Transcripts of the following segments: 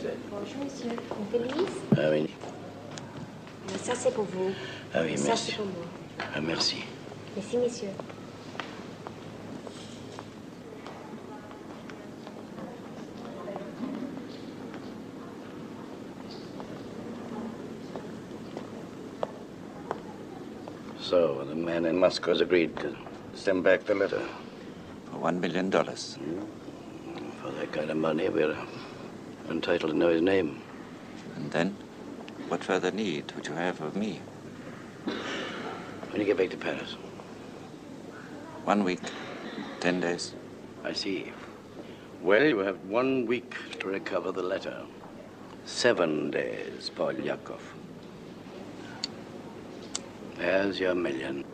mademoiselle. Bonjour, monsieur. Une pelisse? Ah oui. Ça, c'est pour vous. Ah oui, ça, merci. c'est pour moi. Ah, merci. Merci, monsieur. So, the man in Moscow has agreed to send back the letter. For $1 million. For that kind of money, we're entitled to know his name. And then, what further need would you have of me? When you get back to Paris? 1 week, 10 days. I see. Well, you have 1 week to recover the letter. 7 days, Paul Yakov. There's your million.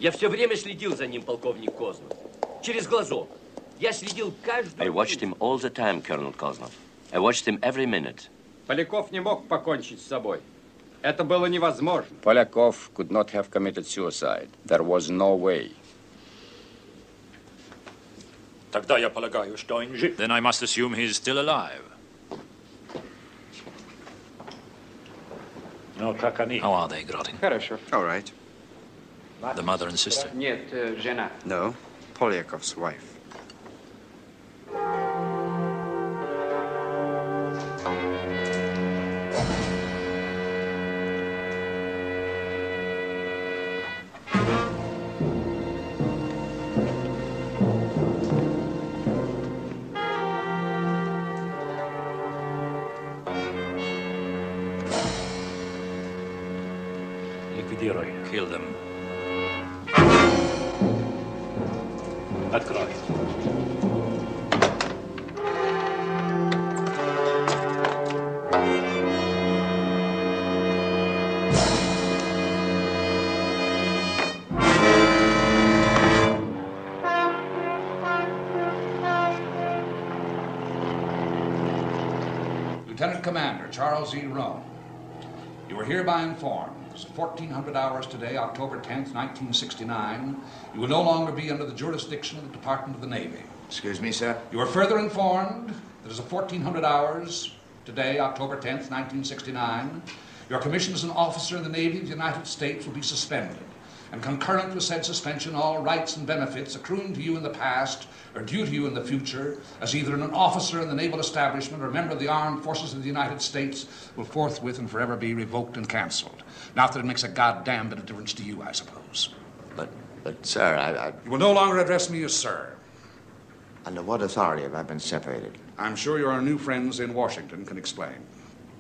Я все время следил за ним, полковник Кознов. Через глазок. Я следил каждую... I watched him all the time, Colonel Koznov. I watched him every minute. Поляков не мог покончить с собой. Это было невозможно. Polakov could not have committed suicide. There was no way. Тогда я полагаю, что он жив. Then I must assume he's still alive. No, как они? How are they, Grotting? Хорошо. All right. The mother and sister? Нет, жена. No, Polyakov's wife. Ликвидируй. Kill them. Открой. Lieutenant Commander Charles E. Roan, you are hereby informed that at 1400 hours today, October 10th, 1969, you will no longer be under the jurisdiction of the Department of the Navy. Excuse me, sir? You are further informed that as of 1400 hours today, October 10th, 1969, your commission as an officer in the Navy of the United States will be suspended, and concurrent with said suspension, all rights and benefits accruing to you in the past or due to you in the future as either an officer in the naval establishment or a member of the armed forces of the United States will forthwith and forever be revoked and canceled. Not that it makes a goddamn bit of difference to you, I suppose. But sir, I... You will no longer address me as sir. Under what authority have I been separated? I'm sure your new friends in Washington can explain.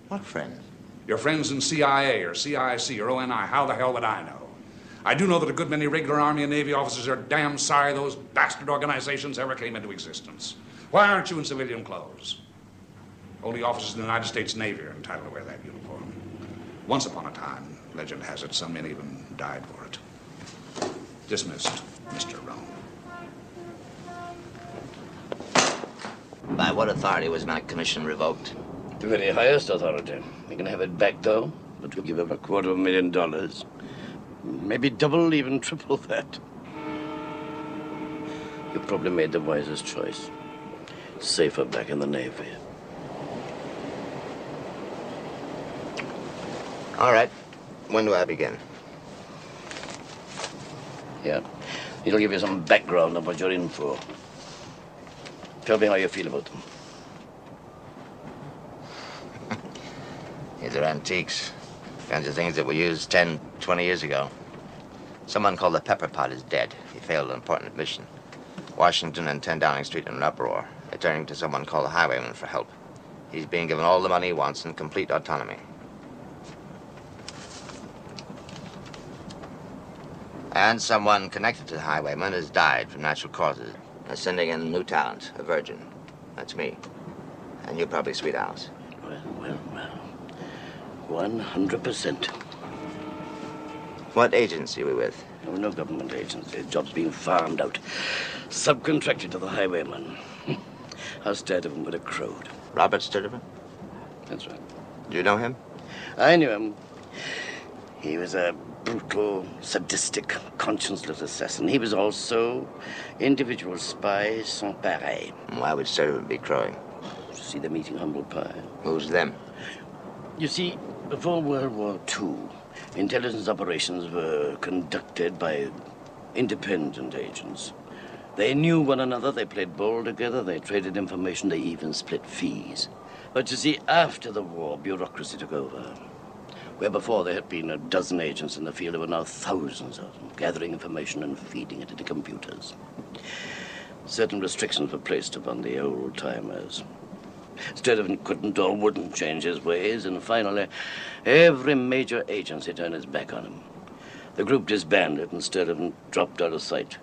What friends? Your friends in CIA or CIC or ONI, how the hell would I know? I do know that a good many regular Army and Navy officers are damn sorry those bastard organizations ever came into existence. Why aren't you in civilian clothes? Only officers in the United States Navy are entitled to wear that uniform. Once upon a time, legend has it, some men even died for it. Dismissed, Mr. Roan. By what authority was my commission revoked? The very highest authority. You can have it back, though, but we'll give him $250,000. Maybe double, even triple that. You probably made the wisest choice. Safer back in the Navy. All right. When do I begin? Yeah. It'll give you some background on what you're in for. Tell me how you feel about them. These are antiques. Kinds of things that were used 10, 20 years ago. Someone called the Pepper Pot is dead. He failed an important mission. Washington and 10 Downing Street in an uproar. They're turning to someone called the Highwayman for help. He's being given all the money he wants and complete autonomy. And someone connected to the Highwayman has died from natural causes. They're sending in new talent, a virgin. That's me. And you're probably Sweet Alice. Well. 100%. What agency are we with? Oh, no government agency. Job's being farmed out. Subcontracted to the Highwayman. How Sturdivant would have crowed. Robert Sturdivant? That's right. Do you know him? I knew him. He was a brutal, sadistic, conscienceless assassin. He was also individual spy sans pareil. Why would Sturdivant be crowing? See them eating humble pie. Who's them? You see, before World War II, intelligence operations were conducted by independent agents. They knew one another, they played ball together, they traded information, they even split fees. But you see, after the war, bureaucracy took over. Where before there had been a dozen agents in the field, there were now thousands of them, gathering information and feeding it into computers. Certain restrictions were placed upon the old-timers. Sturdivant couldn't or wouldn't change his ways, and finally, every major agency turned its back on him. The group disbanded, and Sturdivant dropped out of sight.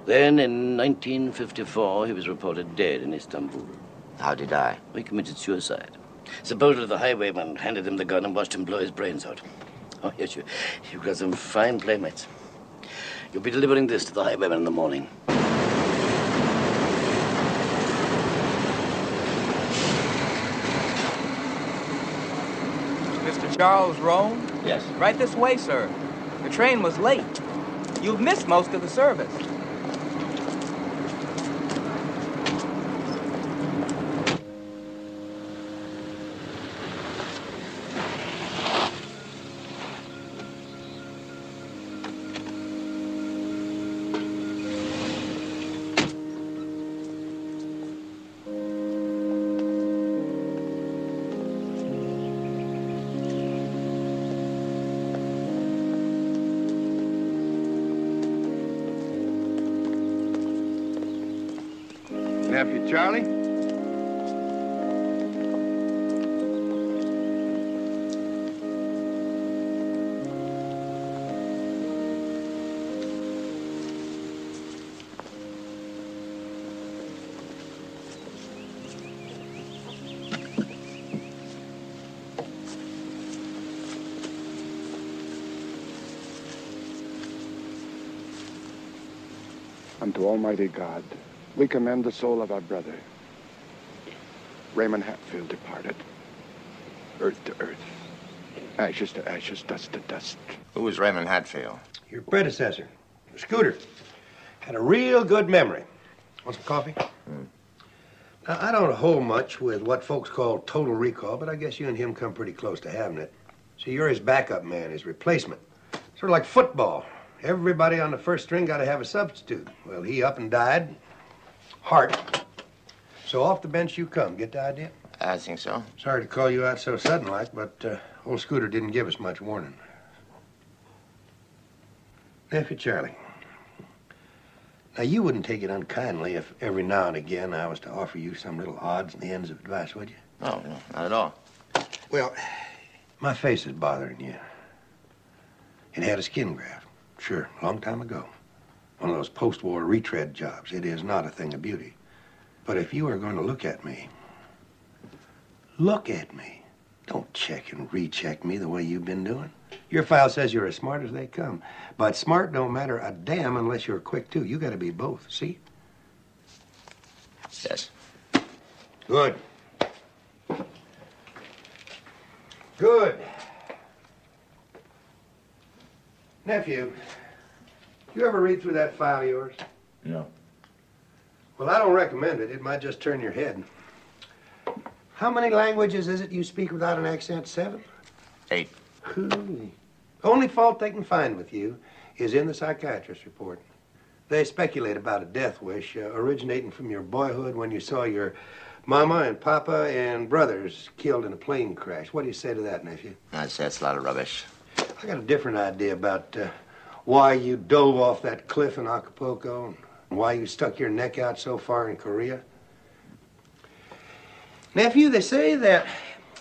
Then, in 1954, he was reported dead in Istanbul. How'd he die? He committed suicide. Supposedly, the Highwayman handed him the gun and watched him blow his brains out. Oh, yes, you've got some fine playmates. You'll be delivering this to the Highwayman in the morning. Mr. Charles Roan? Yes. Right this way, sir. The train was late. You've missed most of the service. nephew Charlie. Unto Almighty God, we commend the soul of our brother. Raymond Hatfield departed. Earth to earth. Ashes to ashes, dust to dust. Who was Raymond Hatfield? Your predecessor, Scooter. Had a real good memory. Want some coffee? Now, I don't hold much with what folks call total recall, but I guess you and him come pretty close to having it. See, you're his backup man, his replacement. Sort of like football. Everybody on the first string got to have a substitute. Well, he up and died. Heart. So off the bench you come. Get the idea? I think so. Sorry to call you out so sudden-like, but old Scooter didn't give us much warning. Nephew Charlie. Now, you wouldn't take it unkindly if every now and again I was to offer you some little odds and ends of advice, would you? No, not at all. Well, my face is bothering you. It had a skin graft. Sure, a long time ago. One of those post-war retread jobs. It is not a thing of beauty. But if you are going to look at me, look at me. Don't check and recheck me the way you've been doing. Your file says you're as smart as they come. But smart don't matter a damn unless you're quick, too. You got to be both, see? Yes. Good. Good. Nephew, you ever read through that file of yours? No. Well, I don't recommend it. It might just turn your head. How many languages is it you speak without an accent? 7? 8. Only fault they can find with you is in the psychiatrist's report. They speculate about a death wish originating from your boyhood when you saw your mama and papa and brothers killed in a plane crash. What do you say to that, nephew? I'd say it's a lot of rubbish. I got a different idea about why you dove off that cliff in Acapulco and why you stuck your neck out so far in Korea. Nephew, they say that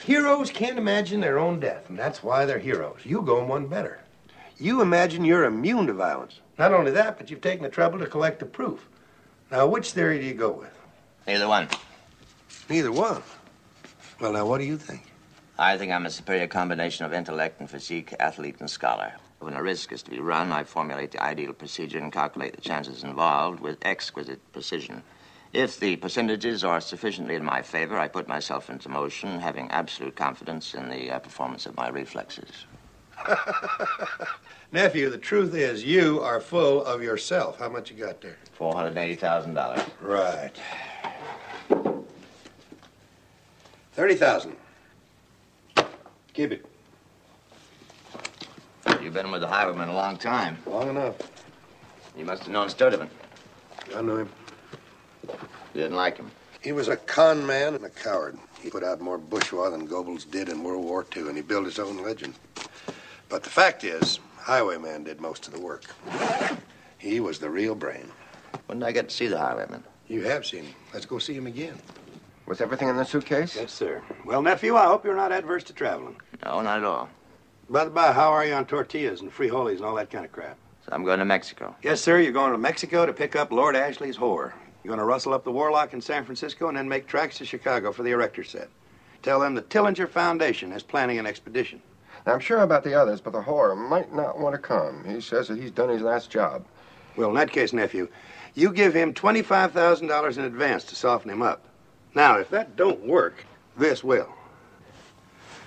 heroes can't imagine their own death, and that's why they're heroes. You go one better. You imagine you're immune to violence. Not only that, but you've taken the trouble to collect the proof. Now, which theory do you go with? Neither one. Neither one? Well, now, what do you think? I think I'm a superior combination of intellect and physique, athlete and scholar. When a risk is to be run, I formulate the ideal procedure and calculate the chances involved with exquisite precision. If the percentages are sufficiently in my favor, I put myself into motion, having absolute confidence in the performance of my reflexes. Nephew, the truth is you are full of yourself. How much you got there? $480,000. Right. 30,000. Keep it. You've been with the highwayman a long time. Long enough. You must have known Sturdivant. I know him. You didn't like him. He was a con man and a coward. He put out more bourgeois than Goebbels did in World War II, and he built his own legend. But the fact is, Highwayman did most of the work. He was the real brain. When did I get to see the highwayman? You have seen him. Let's go see him again. Was everything in the suitcase? Yes, sir. Well, nephew, I hope you're not adverse to traveling. No, not at all. By the by, how are you on tortillas and frijoles and all that kind of crap? So I'm going to Mexico. Yes, sir. You're going to Mexico to pick up Lord Ashley's whore. You're going to rustle up the Warlock in San Francisco and then make tracks to Chicago for the Erector set. Tell them the Tillinger Foundation is planning an expedition. Now, I'm sure about the others, but the whore might not want to come. He says that he's done his last job. Well, in that case, nephew, you give him $25,000 in advance to soften him up. Now, if that don't work, this will.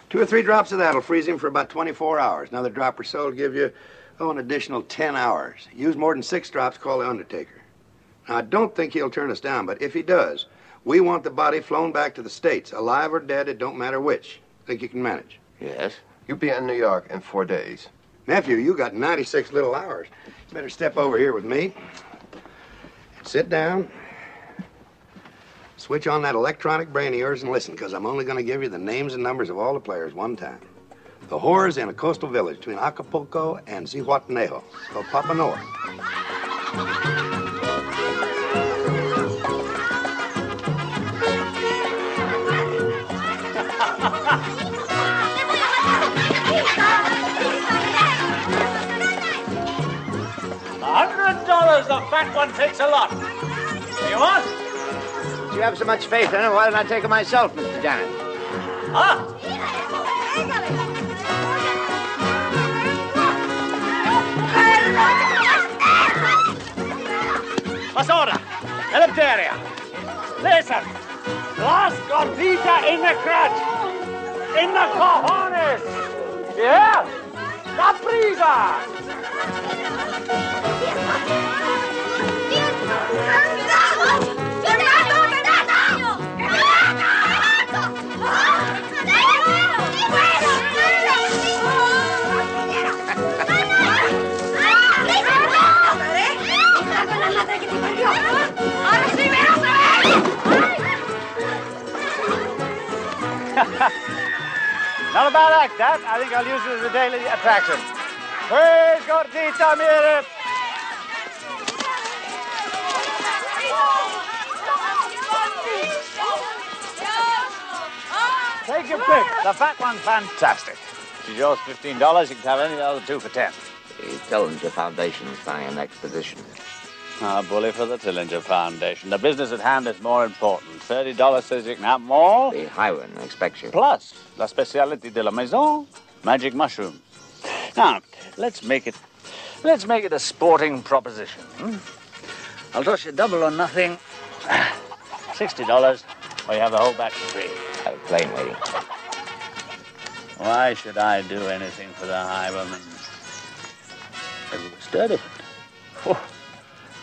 2 or 3 drops of that'll freeze him for about 24 hours. Another drop or so will give you, an additional 10 hours. Use more than 6 drops, call the undertaker. Now, I don't think he'll turn us down, but if he does, we want the body flown back to the States. Alive or dead, it don't matter which. Think you can manage? Yes. You'll be in New York in 4 days. Nephew, you got 96 little hours. You better step over here with me. Sit down. Switch on that electronic brain of yours and listen, because I'm only going to give you the names and numbers of all the players one time. The whore's in a coastal village between Acapulco and Zihuatanejo, called Papanoa. the fat one takes a lot. You want? If you have so much faith in it, why don't I take it myself, Mr. Janet? Huh? Pasora, Eleuteria, listen. Las gordita in the crutch. In the cojones. Yeah? Caprisa. Not a bad act, that. I think I'll use it as a daily attraction. Where's Gordita, mire? Take your pick. The fat one's fantastic. She's yours $15. You can have any of the other two for 10. The Tillinger Foundation is planning an expedition. Ah, bully for the Tillinger Foundation. The business at hand is more important. $30 says you can have more. The highwayman expects you. Plus, la spécialité de la maison, magic mushrooms. Now, let's make it a sporting proposition. I'll toss you double or nothing. $60, or you have the whole batch for free. Have a plane waiting. Why should I do anything for the highwayman? If it was Sturdivant,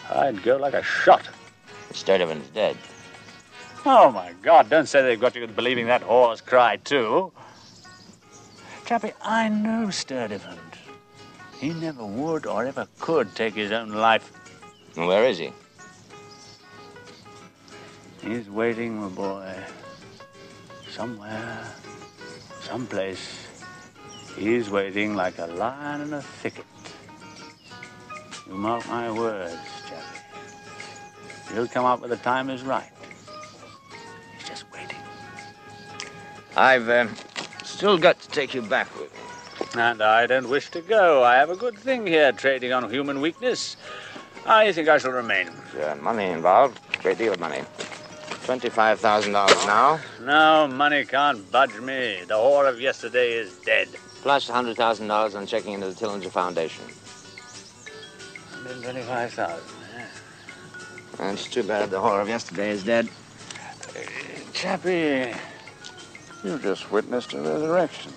I'd go like a shot. Sturdivant's dead. Oh, my God, don't say they've got you believing that whore's cry, too. Chappie, I know Sturdivant. He never would or ever could take his own life. And where is he? He's waiting, my boy. Somewhere, someplace. He's waiting like a lion in a thicket. You mark my words, Chappie. He'll come up when the time is right. He's just waiting. I've still got to take you back with me. And I don't wish to go. I have a good thing here, trading on human weakness. I think I shall remain. There's money involved. Great deal of money. $25,000 now. No, money can't budge me. The whore of yesterday is dead. Plus $100,000 on checking into the Tillinger Foundation. $125,000, yeah. It's too bad the whore of yesterday is dead. Chappie, you just witnessed a resurrection.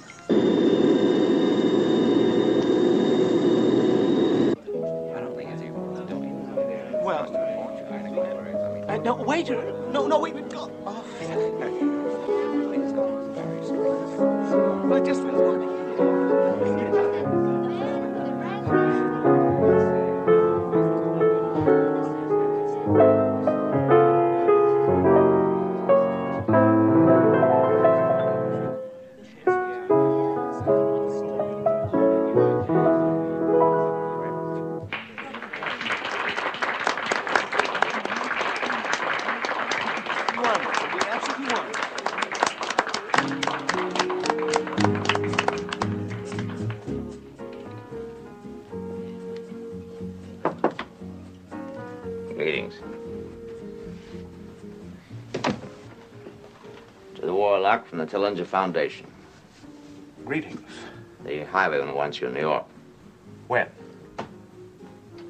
Well, no, wait. No, wait. Oh. I just Greetings. To the warlock from the Tillinger Foundation. Greetings. The highwayman wants you in New York. When?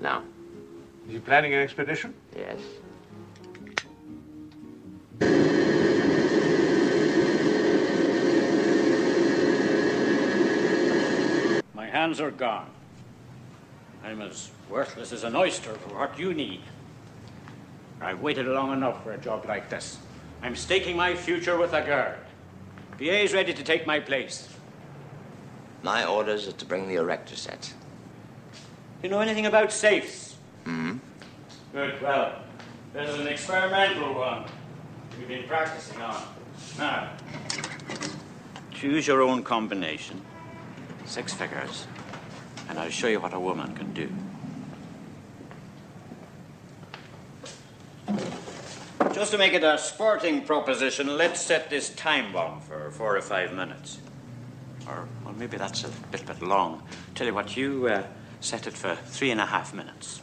Now. Is he planning an expedition? Yes. My hands are gone. I'm as worthless as an oyster for what you need. I've waited long enough for a job like this. I'm staking my future with a girl. PA's ready to take my place. My orders are to bring the erector set. You know anything about safes? Hmm? Good, well, this is an experimental one we've been practicing on. Now, choose your own combination. 6 figures. And I'll show you what a woman can do. Just to make it a sporting proposition, let's set this time bomb for 4 or 5 minutes. Or, well, maybe that's a bit long. Tell you what, you set it for 3.5 minutes.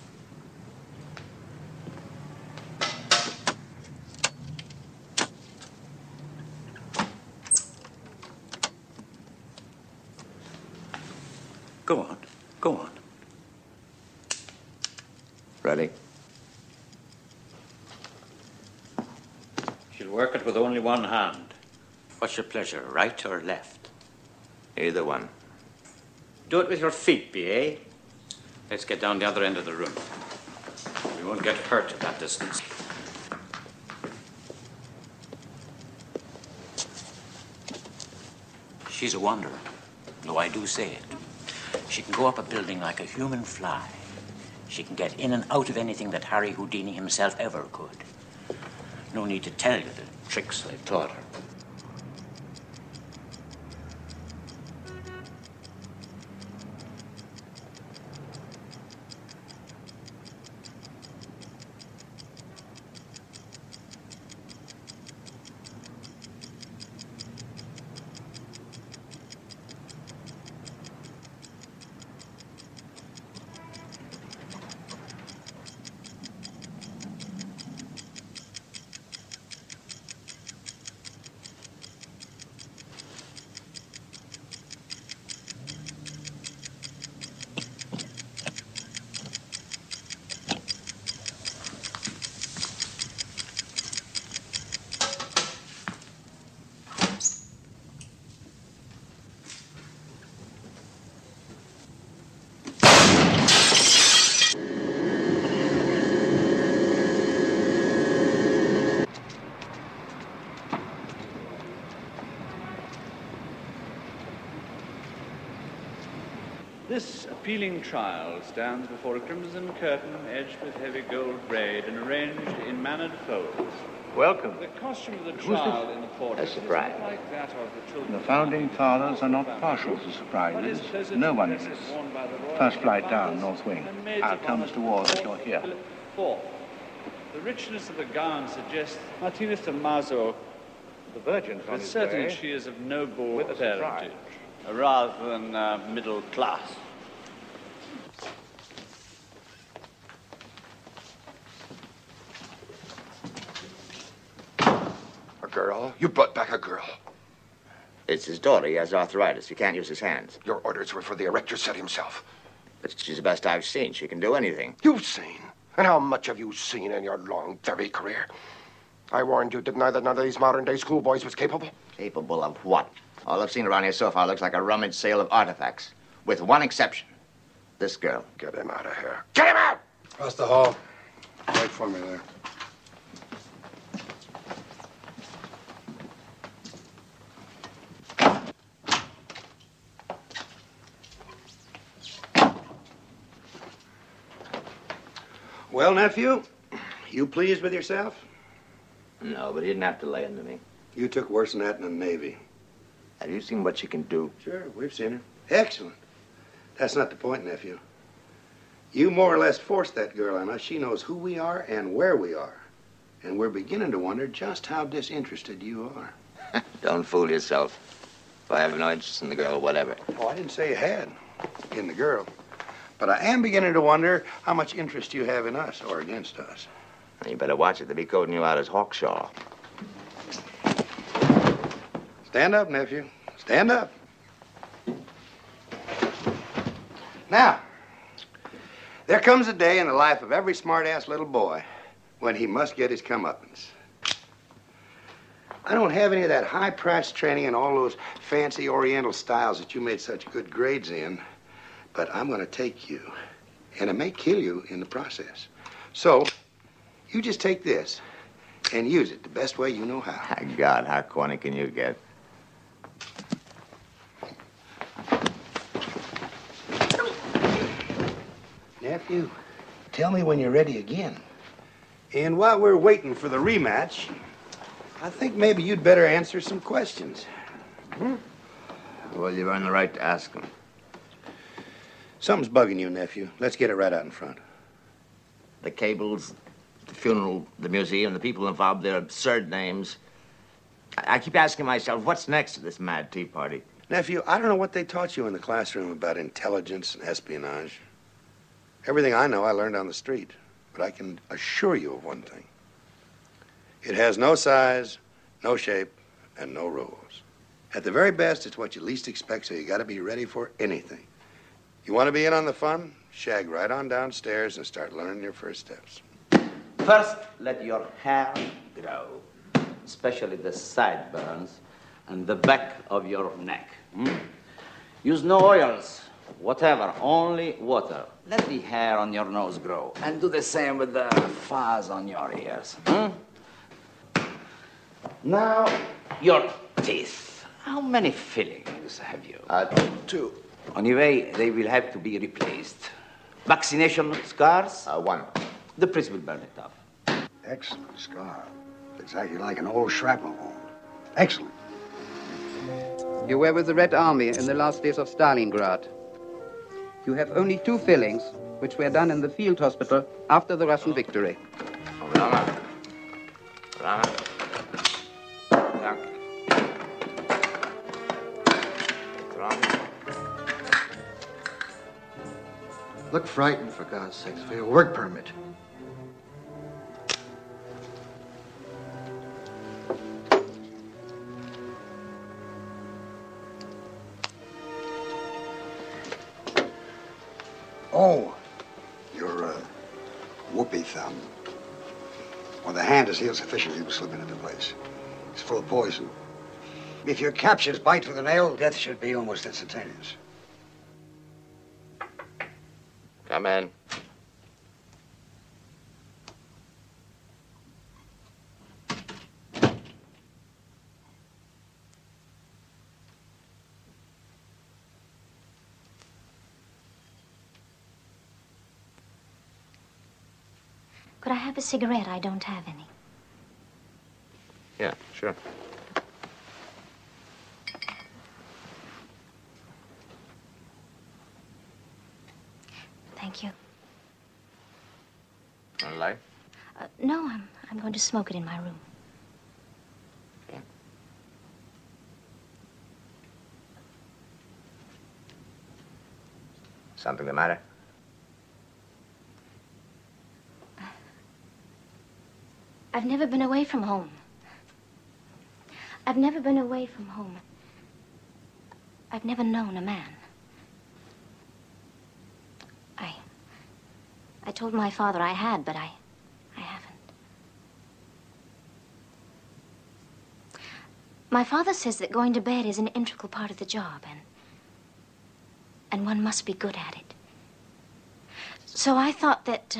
Go on. Go on. Ready? She'll work it with only one hand. What's your pleasure, right or left? Either one. Do it with your feet, B.A. Let's get down the other end of the room. We won't get hurt at that distance. She's a wanderer, though I do say it. She can go up a building like a human fly. She can get in and out of anything that Harry Houdini himself ever could. No need to tell you the tricks I've taught her. This appealing trial stands before a crimson curtain edged with heavy gold braid and arranged in mannered folds. Welcome. The costume of the trial in the portrait A surprise. is not like that of the children. The founding fathers are not partial to surprises. No one is. First flight down, North Wing. I'll tell Mr. Ward that you're here. Fourth, the richness of the gown suggests Martinez Tommaso. The Virgin's on It's his certain way. she is of noble With a surprise. parentage, rather than middle class. A girl? You brought back a girl. It's his daughter. He has arthritis. He can't use his hands. Your orders were for the erector set himself. But she's the best I've seen. She can do anything. You've seen? And how much have you seen in your long, very career? I warned you, didn't I, that none of these modern-day schoolboys was capable? Capable of what? All I've seen around here so far looks like a rummage sale of artifacts. With one exception. This girl. Get him out of here. Get him out! Across the hall. Wait for me there. Well, nephew, you pleased with yourself? No, but he didn't have to lay into me. You took worse than that in the Navy. Have you seen what she can do? Sure, we've seen her. Excellent. That's not the point, nephew. You more or less forced that girl on us. She knows who we are and where we are. And we're beginning to wonder just how disinterested you are. Don't fool yourself. If I have no interest in the girl, whatever. Oh, I didn't say you had in the girl. But I am beginning to wonder how much interest you have in us or against us. You better watch it. They'll be coding you out as Hawkshaw. Stand up, nephew. Stand up. Now, there comes a day in the life of every smart-ass little boy when he must get his comeuppance. I don't have any of that high-priced training and all those fancy Oriental styles that you made such good grades in, but I'm going to take you, and it may kill you in the process. So, you just take this and use it the best way you know how. God, how corny can you get? Nephew, tell me when you're ready again. And while we're waiting for the rematch, I think maybe you'd better answer some questions. Well, you've earned the right to ask them. Something's bugging you, nephew. Let's get it right out in front. The cables, the funeral, the museum, the people involved, their absurd names. I keep asking myself, what's next to this mad tea party? Nephew, I don't know what they taught you in the classroom about intelligence and espionage. Everything I know I learned on the street. But I can assure you of one thing. It has no size, no shape, and no rules. At the very best, it's what you least expect, so you got to be ready for anything. You want to be in on the fun? Shag right on downstairs and start learning your first steps. First, let your hair grow, especially the sideburns and the back of your neck. Use no oils, whatever, only water. Let the hair on your nose grow, and do the same with the fuzz on your ears. Now, your teeth. How many fillings have you? 2. Anyway, they will have to be replaced. Vaccination scars? 1. The priest will burn it off. Excellent scar. Exactly like an old shrapnel wound. Excellent. You were with the Red Army in the last days of Stalingrad. You have only 2 fillings, which were done in the field hospital after the Russian victory. Look frightened, for God's sakes, for your work permit. Oh, your whoopee thumb. Well, the hand is healed sufficiently to slip into place. It's full of poison. If your captures bite through the nail, death should be almost instantaneous. Come in. Could I have a cigarette? I don't have any. Yeah, sure. Thank you. Want a light? No, I'm going to smoke it in my room. Okay. Something the matter? I've never been away from home. I've never been away from home. I've never known a man. I told my father I had, but I haven't. My father says that going to bed is an integral part of the job, and one must be good at it. So I thought that,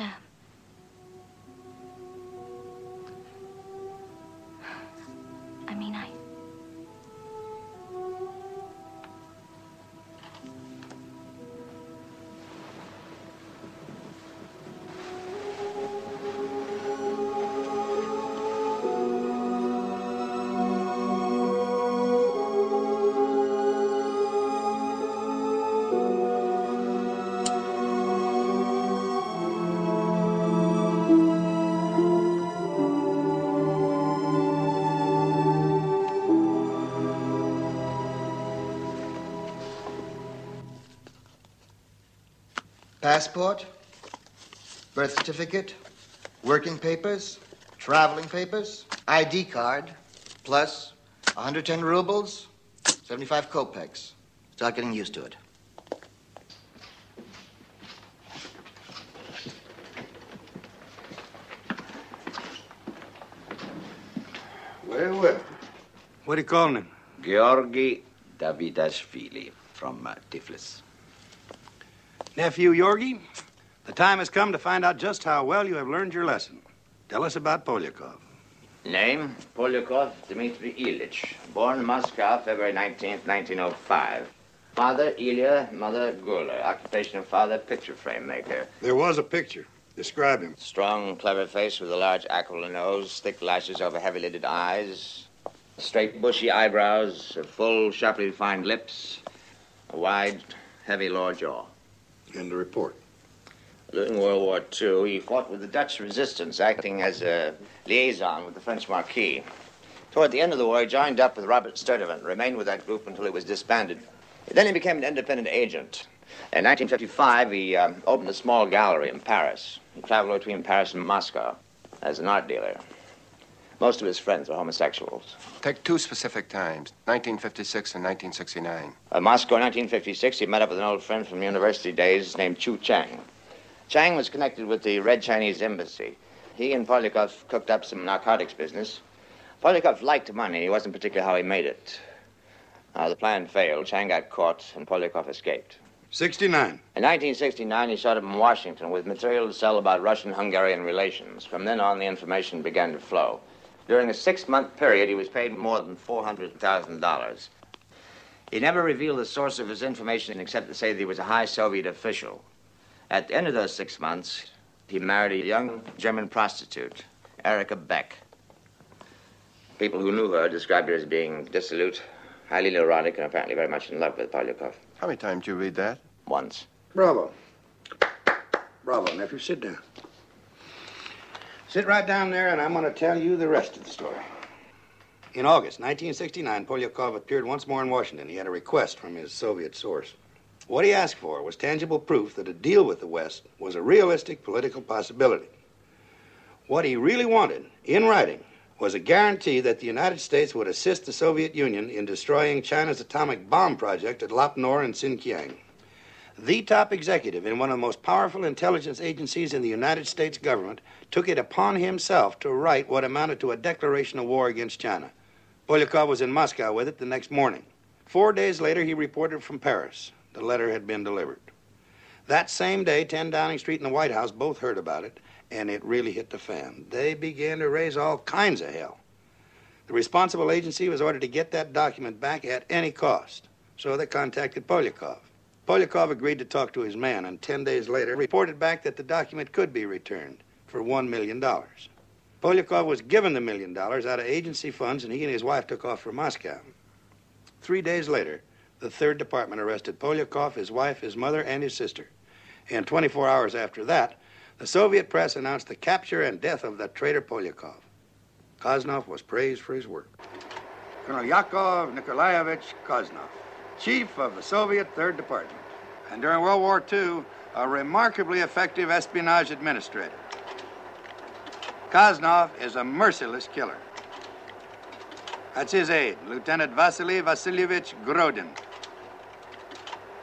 Passport, birth certificate, working papers, traveling papers, ID card, plus 110 rubles, 75 kopecks. Start getting used to it. Well, well. What do you call him? Georgi Davidashvili from Tiflis. Nephew Yorgi, the time has come to find out just how well you have learned your lesson. Tell us about Polyakov. Name, Polyakov Dmitry Ilyich. Born Moscow, February 19th, 1905. Father, Ilya, mother, Gula. Occupation of father, picture frame maker. There was a picture. Describe him. Strong, clever face with a large aquiline nose, thick lashes over heavy-lidded eyes, straight, bushy eyebrows, full, sharply defined lips, a wide, heavy lower jaw. And the report. During World War II, he fought with the Dutch resistance, acting as a liaison with the French Marquis. Toward the end of the war, he joined up with Robert Sturtevant, remained with that group until it was disbanded. Then he became an independent agent. In 1955, he opened a small gallery in Paris. He traveled between Paris and Moscow as an art dealer. Most of his friends were homosexuals. Take two specific times, 1956 and 1969. Moscow, 1956, he met up with an old friend from university days named Chu Chang. Chang was connected with the Red Chinese Embassy. He and Polyakov cooked up some narcotics business. Polyakov liked money. He wasn't particular how he made it. The plan failed. Chang got caught, and Polyakov escaped. 69. In 1969, he showed up in Washington with material to sell about Russian-Hungarian relations. From then on, the information began to flow. During a 6-month period, he was paid more than $400,000. He never revealed the source of his information except to say that he was a high Soviet official. At the end of those 6 months, he married a young German prostitute, Erika Beck. People who knew her described her as being dissolute, highly neurotic, and apparently very much in love with Polyakov. How many times did you read that? Once. Bravo. Bravo, nephew. Sit down. Sit right down there, and I'm going to tell you the rest of the story. In August 1969, Polyakov appeared once more in Washington. He had a request from his Soviet source. What he asked for was tangible proof that a deal with the West was a realistic political possibility. What he really wanted, in writing, was a guarantee that the United States would assist the Soviet Union in destroying China's atomic bomb project at Lop Nor in Xinjiang. The top executive in one of the most powerful intelligence agencies in the United States government took it upon himself to write what amounted to a declaration of war against China. Polyakov was in Moscow with it the next morning. 4 days later, he reported from Paris. The letter had been delivered. That same day, 10 Downing Street and the White House both heard about it, and it really hit the fan. They began to raise all kinds of hell. The responsible agency was ordered to get that document back at any cost, so they contacted Polyakov. Polyakov agreed to talk to his man, and 10 days later reported back that the document could be returned for $1 million. Polyakov was given the $1 million out of agency funds, and he and his wife took off for Moscow. 3 days later, the Third Department arrested Polyakov, his wife, his mother, and his sister. And 24 hours after that, the Soviet press announced the capture and death of the traitor Polyakov. Koznov was praised for his work. Colonel Yakov Nikolaevich Koznov, chief of the Soviet Third Department, and during World War II, a remarkably effective espionage administrator. Koznov is a merciless killer. That's his aide, Lieutenant Vasily Vasilyevich Grodin.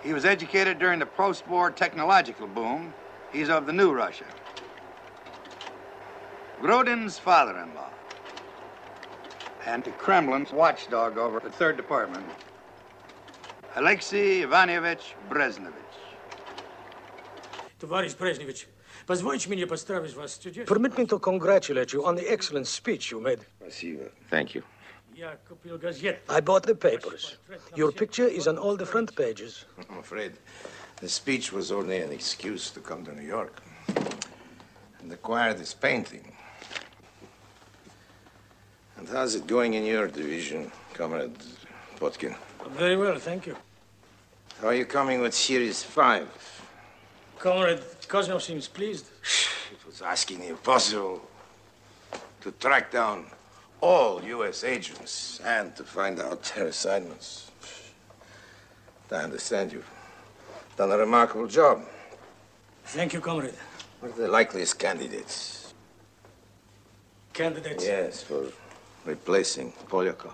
He was educated during the post-war technological boom. He's of the new Russia. Grodin's father-in-law, and the Kremlin's watchdog over the Third Department, Alexei Ivanovich Brezhnovich. Товарищ Брежневич, позвольте мне поздравить вас с чудесным... Permit me to congratulate you on the excellent speech you made. Thank you. I bought the papers. Your picture is on all the front pages. I'm afraid the speech was only an excuse to come to New York and acquire this painting. And how's it going in your division, Comrade Potkin? Very well, thank you. How are you coming with Series 5? Comrade Koznov seems pleased. It was asking the impossible to track down all U.S. agents and to find out their assignments. I understand you've done a remarkable job. Thank you, comrade. What are the likeliest candidates? Candidates? Yes, for replacing Polyakov.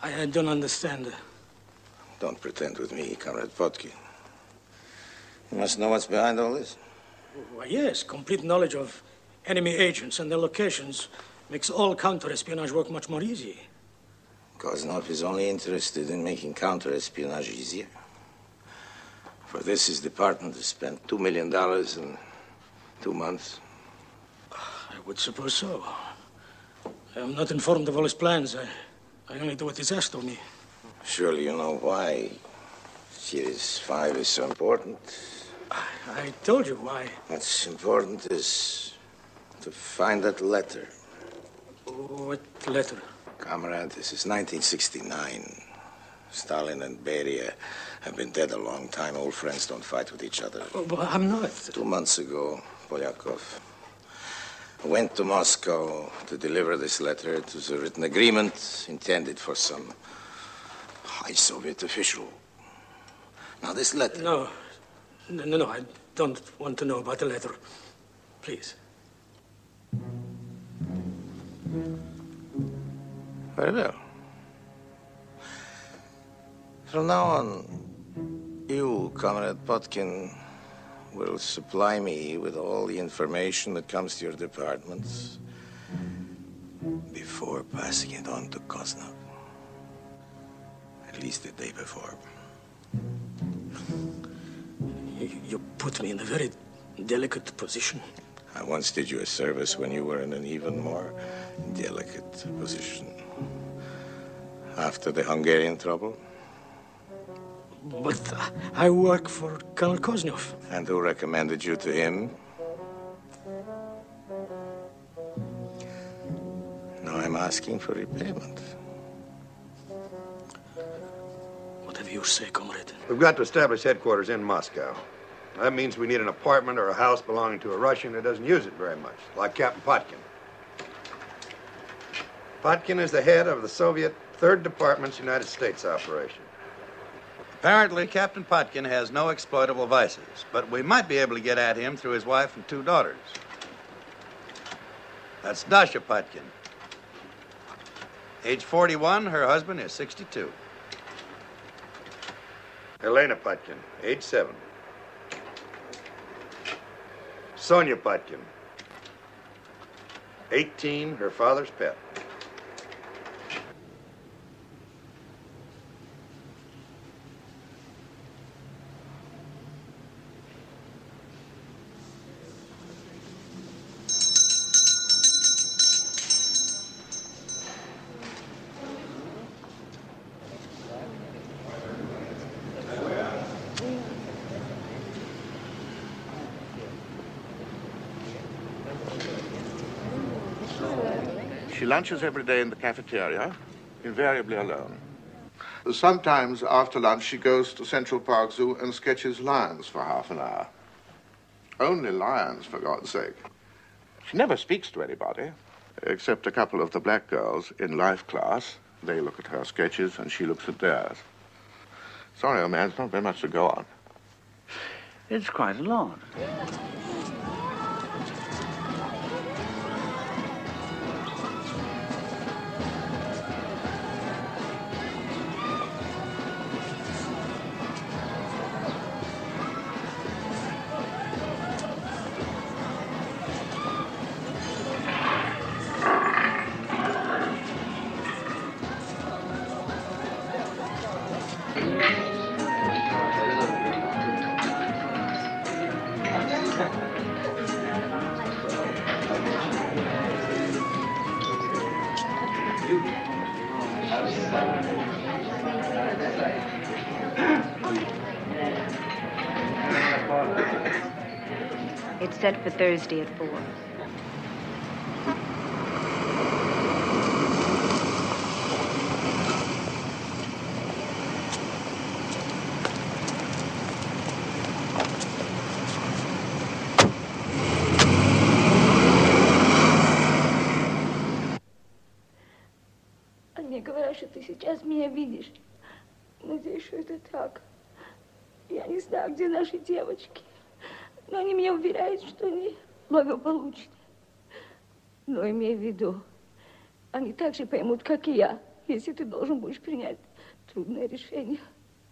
I don't understand. Don't pretend with me, Comrade Potkin. You must know what's behind all this. Why, yes, complete knowledge of enemy agents and their locations makes all counter-espionage work much more easy. Koznov is only interested in making counter-espionage easier. For this, his department has spent $2 million in 2 months. I would suppose so. I am not informed of all his plans. I only do what is asked of me. Surely you know why Series 5 is so important. I told you why. What's important is to find that letter. What letter? Comrade, this is 1969. Stalin and Beria have been dead a long time. Old friends don't fight with each other. Oh, but I'm not. 2 months ago, Polyakov went to Moscow to deliver this letter. It was a written agreement intended for some high Soviet official. Now, this letter... No, I don't want to know about the letter. Please. Very well. From now on, you, Comrade Potkin, will supply me with all the information that comes to your departments before passing it on to Koznov. At least the day before. You put me in a very delicate position. I once did you a service when you were in an even more delicate position. After the Hungarian trouble. But I work for Colonel Koznov. And who recommended you to him? Now I'm asking for repayment. Whatever you say, comrade. We've got to establish headquarters in Moscow. That means we need an apartment or a house belonging to a Russian who doesn't use it very much, like Captain Potkin. Potkin is the head of the Soviet 3rd Department's United States operation. Apparently, Captain Potkin has no exploitable vices, but we might be able to get at him through his wife and 2 daughters. That's Dasha Potkin. Age 41, her husband is 62. Helena Potkin, age 7. Sonia Potkin, 18, her father's pet. She lunches every day in the cafeteria, invariably alone. Sometimes after lunch she goes to Central Park Zoo and sketches lions for half an hour. Only lions, for God's sake. She never speaks to anybody, except a couple of the black girls in life class. They look at her sketches and she looks at theirs. Sorry, old man, it's not very much to go on. It's quite a lot. It's set for Thursday at 4. Мне говорят, что ты сейчас меня видишь. Надеюсь, что это так. Я не знаю, где наши девочки. Но они мне уверяют, что они благополучны. Но имей в виду, они так же поймут, как и я, если ты должен будешь принять трудное решение.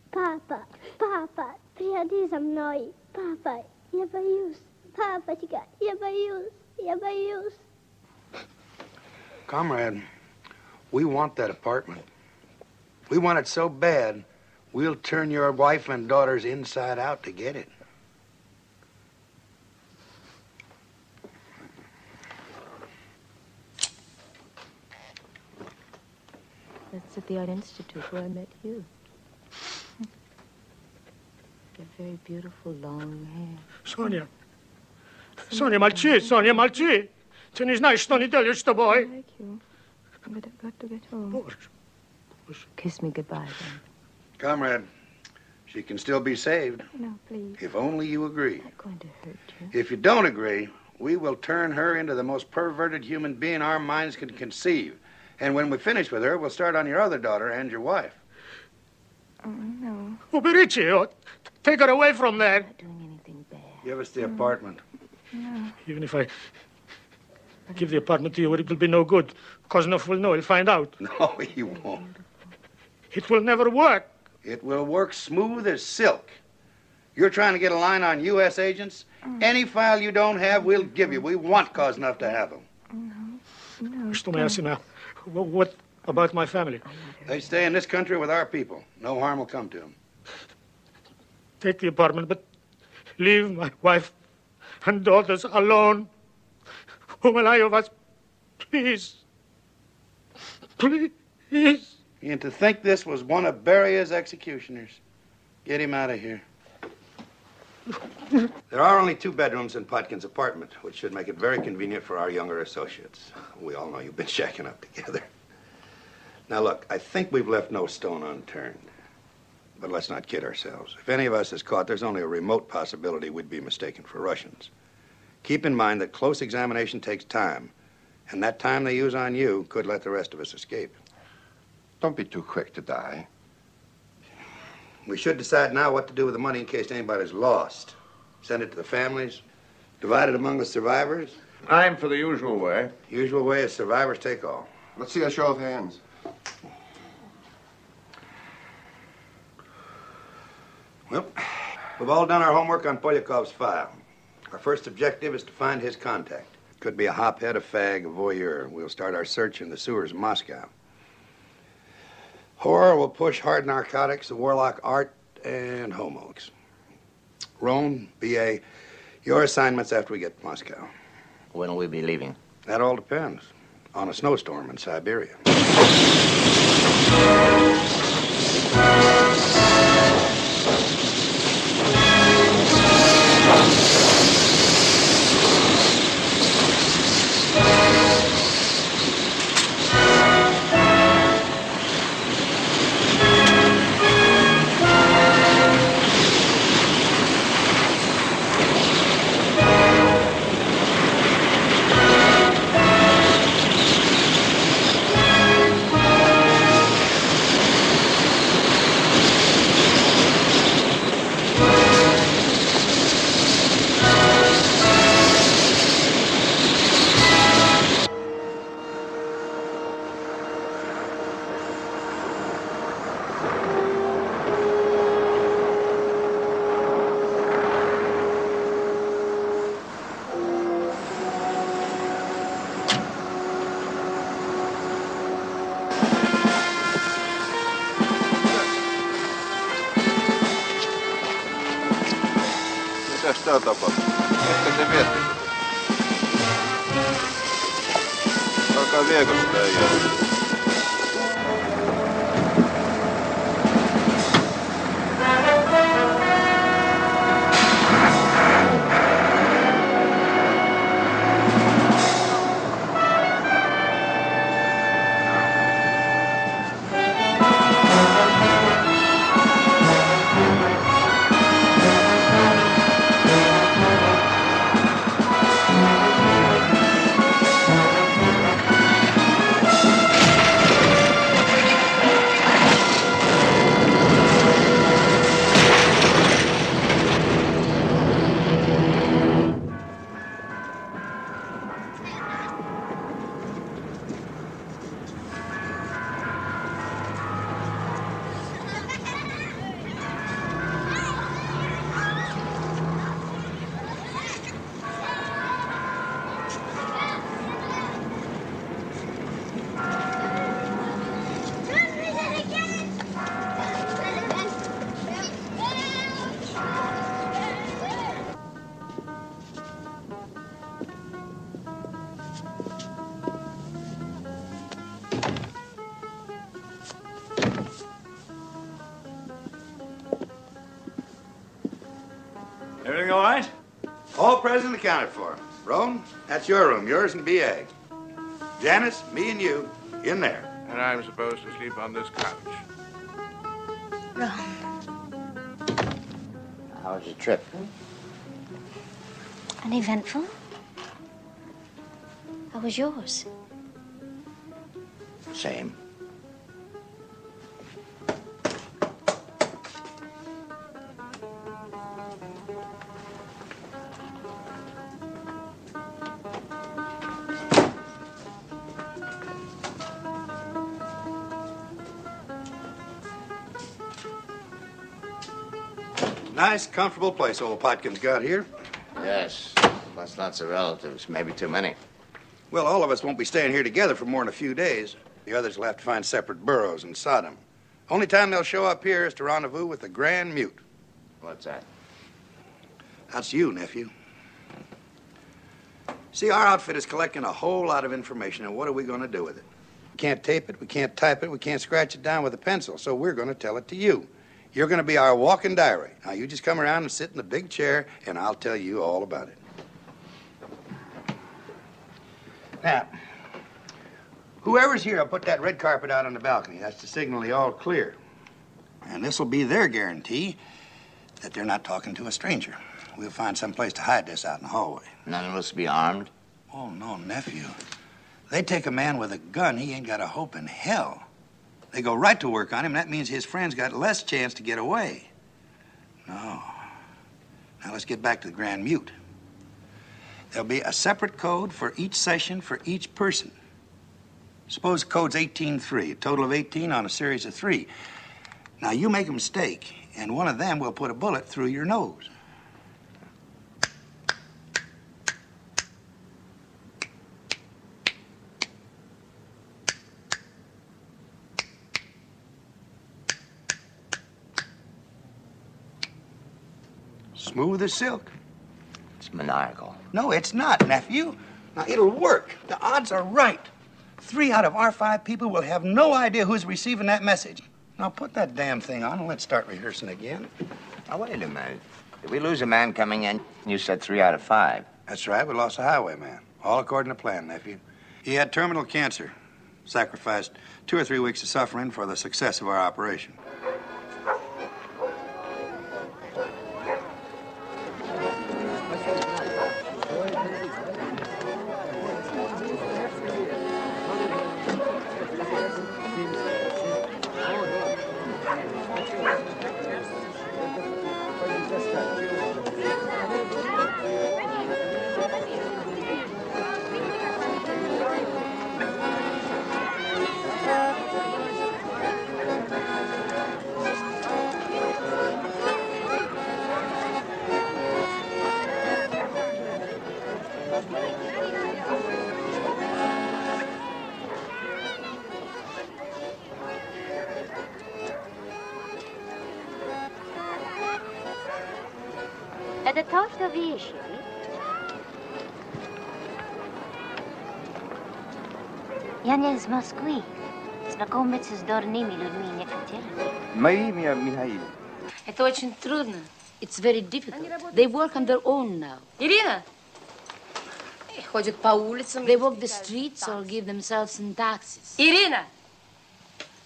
Папа, папа, приходи за мной. Папа, я боюсь. Папочка, я боюсь, я боюсь. Comrade, we want that apartment. We want it so bad, we'll turn your wife and daughters inside out to get it. That's at the Art Institute where I met you. Your very beautiful long hair. Соня. Соня, молчи, Соня, молчи. Ты не знаешь, что они делают с тобой. I like you, but I've got to get home. Kiss me goodbye, then. Comrade, she can still be saved. No, please. If only you agree. I'm not going to hurt you. If you don't agree, we will turn her into the most perverted human being our minds can conceive. And when we finish with her, we'll start on your other daughter and your wife. Oh, no. Уберите ее. Take her away from there. I'm not doing anything bad. Give us the apartment. No. Even if I give the apartment to you, or it will be no good. Kozanov will know. He'll find out. No, he won't. It will never work. It will work smooth as silk. You're trying to get a line on U.S. agents? Any file you don't have, we'll give you. We want Kozanov to have them. Что моя сына? What about my family? They stay in this country with our people. No harm will come to them. Take the apartment, but leave my wife and daughters alone. Whom will I of us? Please. Please. And to think this was one of Beria's executioners. Get him out of here. There are only 2 bedrooms in Potkin's apartment, which should make it very convenient for our younger associates. We all know you've been shacking up together. Now, look, I think we've left no stone unturned. But let's not kid ourselves. If any of us is caught, there's only a remote possibility we'd be mistaken for Russians. Keep in mind that close examination takes time, and that time they use on you could let the rest of us escape. Don't be too quick to die. We should decide now what to do with the money in case anybody's lost. Send it to the families, divide it among the survivors. I'm for the usual way. Usual way is survivors take all. Let's see a show of hands. Well, we've all done our homework on Polyakov's file. Our first objective is to find his contact. Could be a hophead, a fag, a voyeur. We'll start our search in the sewers of Moscow. Horror will push hard narcotics, the warlock art, and homos. Roan, B.A., your assignments after we get to Moscow. When will we be leaving? That all depends on a snowstorm in Siberia. Mitä tapahtui? Ehkä te viette sitä? Alkaa viekö sitä ei jää? Everything all right? All present accounted for. Roan, that's your room. Yours and B.A. Janice, me and you, in there. And I'm supposed to sleep on this couch. Ron. How was your trip? Uneventful. How was yours? Same. Nice, comfortable place old Potkin's got here. Yes, plus lots of relatives, maybe too many. Well, all of us won't be staying here together for more than a few days. The others will have to find separate burrows in Sodom. Only time they'll show up here is to rendezvous with the Grand Mute. What's that? That's you, nephew. See, our outfit is collecting a whole lot of information, and what are we going to do with it? We can't tape it, we can't type it, we can't scratch it down with a pencil, so we're going to tell it to you. You're going to be our walking diary. Now, you just come around and sit in the big chair, and I'll tell you all about it. Now, whoever's here will put that red carpet out on the balcony. That's to signal the all clear. And this will be their guarantee that they're not talking to a stranger. We'll find some place to hide this out in the hallway. None of us be armed? Oh, no, nephew. They take a man with a gun, he ain't got a hope in hell. They go right to work on him, and that means his friends got less chance to get away. No. Now, let's get back to the Grand Mute. There'll be a separate code for each session for each person. Suppose the code's 18-3, a total of 18 on a series of 3. Now, you make a mistake, and one of them will put a bullet through your nose. Smooth as silk. It's maniacal. No, it's not, nephew. Now, it'll work. The odds are right. 3 out of our 5 people will have no idea who's receiving that message. Now, put that damn thing on and let's start rehearsing again. Now, wait a minute. Did we lose a man coming in? You said 3 out of 5. That's right. We lost a highwayman. All according to plan, nephew. He had terminal cancer. Sacrificed 2 or 3 weeks of suffering for the success of our operation. Это то, что вы ищете? Я не из Москвы. Знакомиться с дурными людьми не хотела. Мое имя Михаил. Это очень трудно. It's very difficult. They work on their own now. Ирина! Ходят по улицам. They walk the streets or give themselves in taxis. Ирина!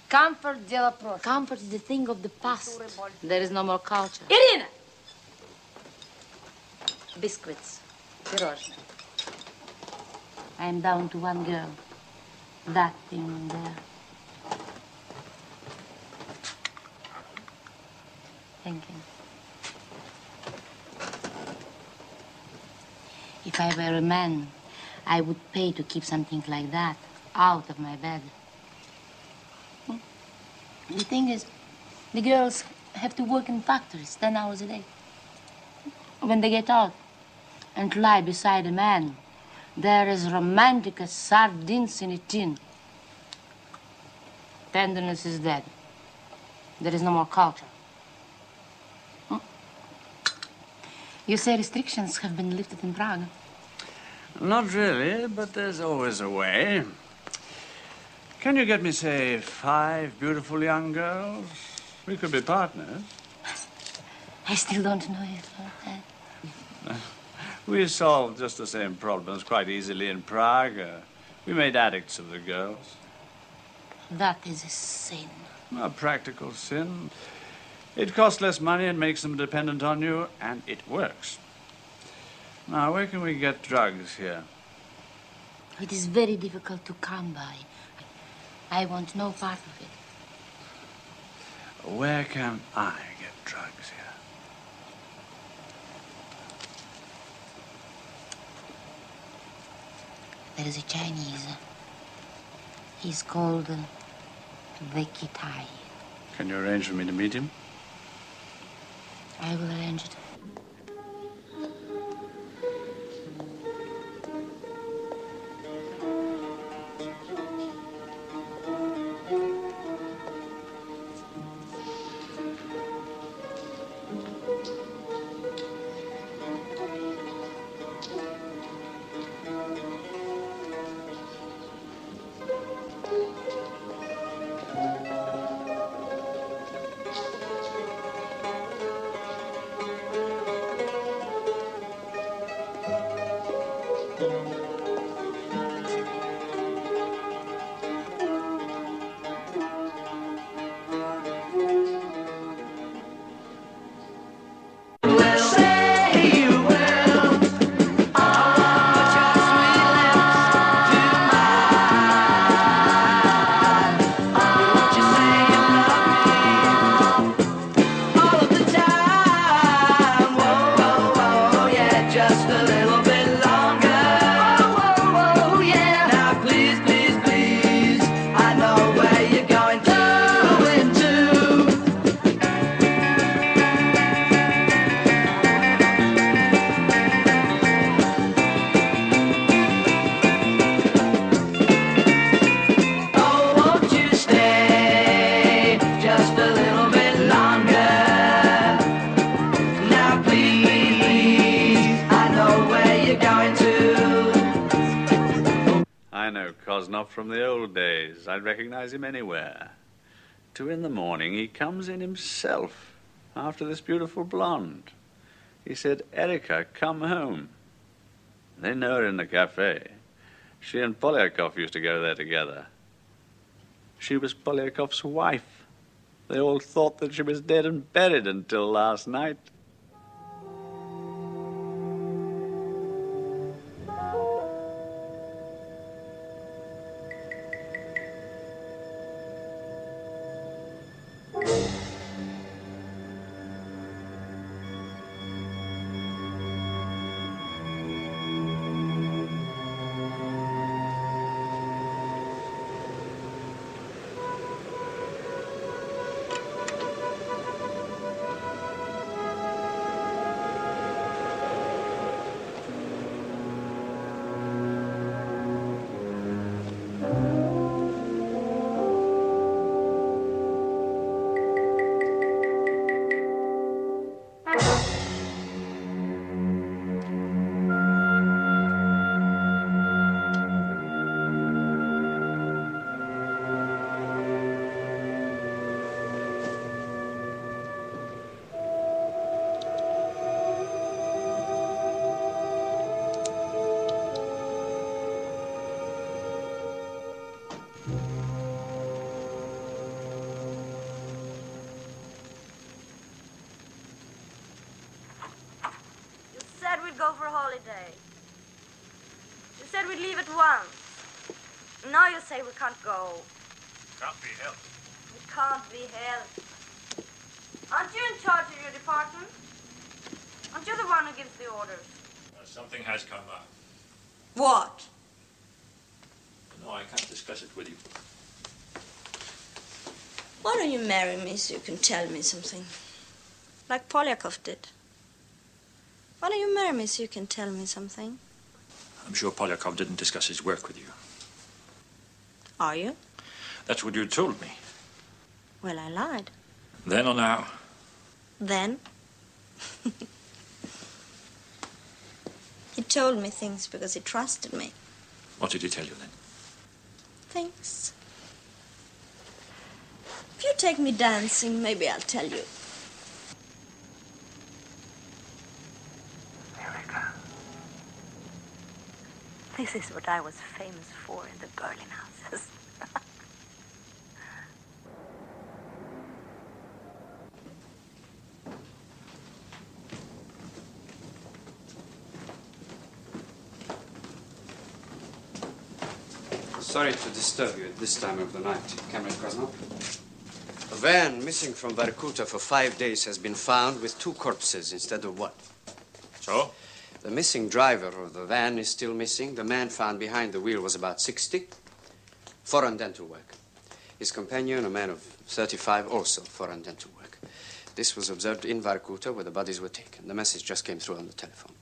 Comfort – дело прошлого. Comfort is the thing of the past. There is no more culture. Ирина! Biscuits. Пирожные. I am down to one girl. That thing there. Thank you. If I were a man, I would pay to keep something like that out of my bed. The thing is, the girls have to work in factories 10 hours a day. When they get out and lie beside a man, they're as romantic as sardines in a tin. Tenderness is dead. There is no more culture. You say restrictions have been lifted in Prague? Not really, but there's always a way. Can you get me, say, 5 beautiful young girls? We could be partners. I still don't know if We solved just the same problems quite easily in Prague. We made addicts of the girls. That is a sin. A practical sin. It costs less money and makes them dependent on you, and it works. Now, where can we get drugs here? It is very difficult to come by. I want no part of it. Where can I get drugs here? There is a Chinese. He's called the Kitai. Can you arrange for me to meet him? I will arrange it. From the old days. I'd recognize him anywhere. 2 in the morning, he comes in himself after this beautiful blonde. He said, Erica, come home. They know her in the cafe. She and Polyakov used to go there together. She was Polyakov's wife. They all thought that she was dead and buried until last night. Go for a holiday. You said we'd leave at once. Now you say we can't go. Can't be helped. It can't be helped. Aren't you in charge of your department? Aren't you the one who gives the orders? Something has come up. What? No, I can't discuss it with you. Why don't you marry me so you can tell me something? Like Polyakov did. Why don't you marry me so you can tell me something? I'm sure Polyakov didn't discuss his work with you. Are you? That's what you told me. Well, I lied. Then or now? Then? He told me things because he trusted me. What did he tell you then? Things. If you take me dancing, maybe I'll tell you. This is what I was famous for in the Berlin houses. Sorry to disturb you at this time of the night, Comrade Krasnov. A van missing from Vorkuta for 5 days has been found with 2 corpses instead of 1. So? The missing driver of the van is still missing. The man found behind the wheel was about 60. Foreign dental work. His companion, a man of 35, also foreign dental work. This was observed in Varkuta, where the bodies were taken. The message just came through on the telephone.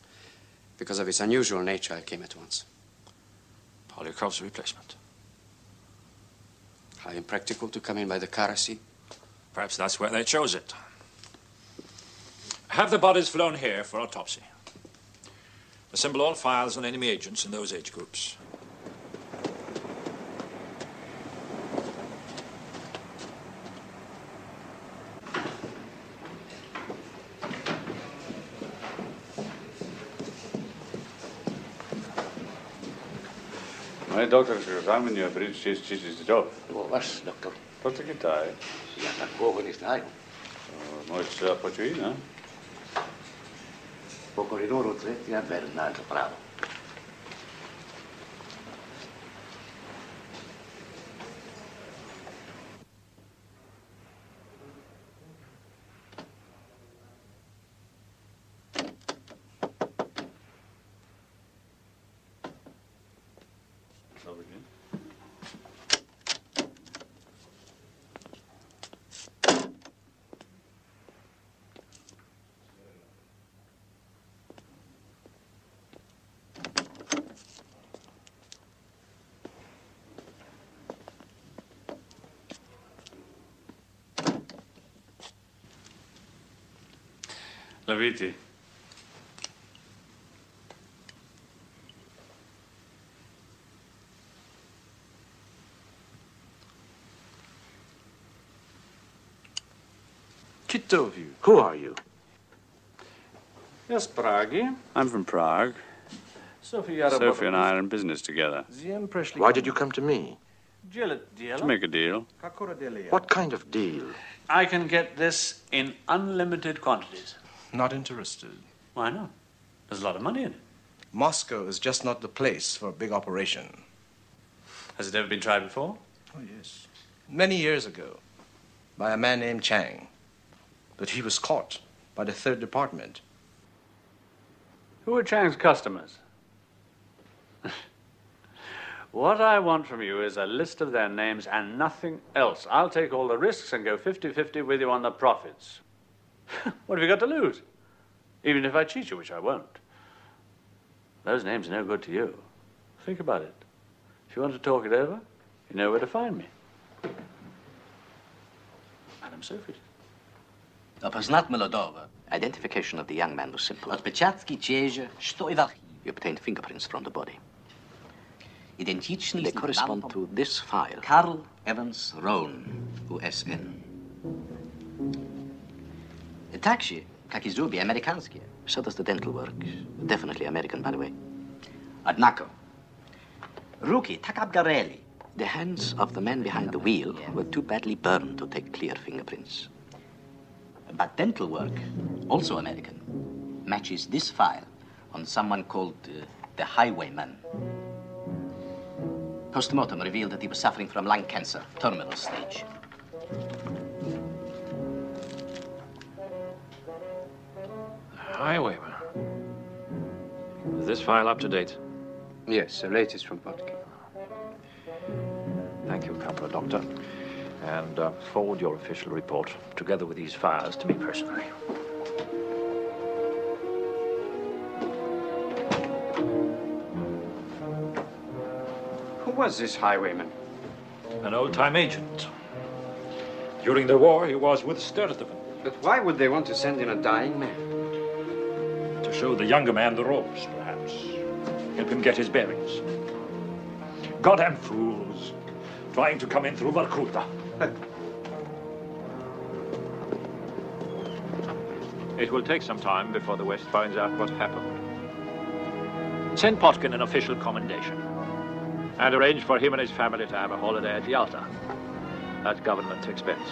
Because of its unusual nature, I came at once. Polyakov's replacement. How impractical to come in by the Karasi. Perhaps that's where they chose it. Have the bodies flown here for autopsy. Assemble all files on enemy agents in those age groups. Моя докторская экзамен брит честь здоров. Ваш доктор. Просто Китай. Я такого не знаю. Может, почуй, да? По коридору третья дверь направо. Ловите. Chito of you. Who are you? Yes, Prague. I'm from Prague. Sophie and I are in business together. Why did you come to me? To make a deal. What kind of deal? I can get this in unlimited quantities. Not interested. Why not? There's a lot of money in it. Moscow is just not the place for a big operation. Has it ever been tried before? Oh, yes. Many years ago, by a man named Chang. But he was caught by the 3rd Department. Who are Chang's customers? What I want from you is a list of their names and nothing else. I'll take all the risks and go 50-50 with you on the profits. What have you got to lose? Even if I cheat you, which I won't. Those names are no good to you. Think about it. If you want to talk it over, you know where to find me. Madam Sophie. Опознат молодого. Identification of the young man was simple. Отпечатки чеже, что и в архиве. You obtained fingerprints from the body. They correspond to this file. Carl Evans Roan, USN. Taxi, как и зубы, американские. So does the dental work. Definitely American, by the way. Однако, руки так обгорели. The hands of the man behind the wheel were too badly burned to take clear fingerprints. But dental work, also American, matches this file on someone called the Highwayman. Postmortem revealed that he was suffering from lung cancer, terminal stage. Highwayman. Is this file up to date? Yes, the latest from Potkin. Thank you, Corporal Doctor. And forward your official report, together with these files, to me personally. Who was this highwayman? An old-time agent. During the war, he was with Sturtevant. But why would they want to send in a dying man? To show the younger man the ropes, perhaps. Help him get his bearings. Goddamn fools. Trying to come in through Vorkuta. It will take some time before the West finds out what happened. Send Potkin an official commendation. And arrange for him and his family to have a holiday at Yalta. At government expense.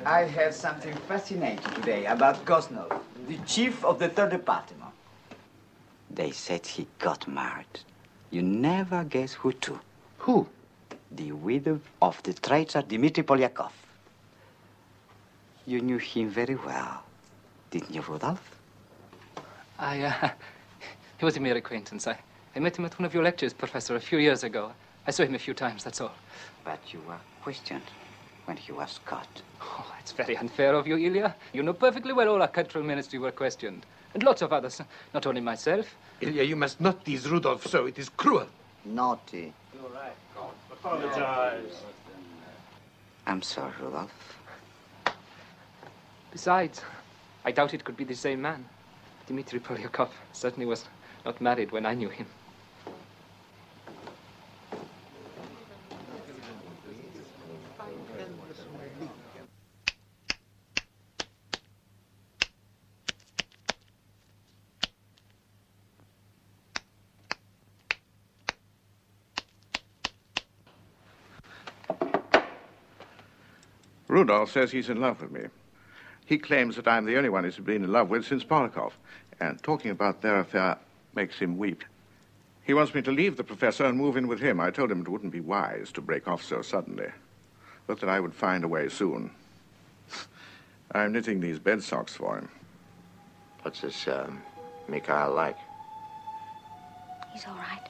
I heard something fascinating today about Gosnov, the chief of the 3rd Department. They said he got married. You never guess who to. Who? The widow of the traitor Dmitry Polyakov. You knew him very well, didn't you, Rudolph? He was a mere acquaintance. I met him at one of your lectures, Professor, a few years ago. I saw him a few times, that's all. But you were questioned when he was caught. Oh, it's very unfair of you, Ilya. You know perfectly well all our cultural ministry were questioned. And lots of others, not only myself. Ilya, you must not tease Rudolph so. It is cruel. Naughty. You're right. Apologize. I'm sorry, Rudolph. Besides, I doubt it could be the same man. Dmitri Polyakov certainly was not married when I knew him. Rudolph says he's in love with me. He claims that I'm the only one he's been in love with since Polakov. And talking about their affair makes him weep. He wants me to leave the professor and move in with him. I told him it wouldn't be wise to break off so suddenly, but that I would find a way soon. I'm knitting these bed socks for him. What's this, Mikhail like? He's all right.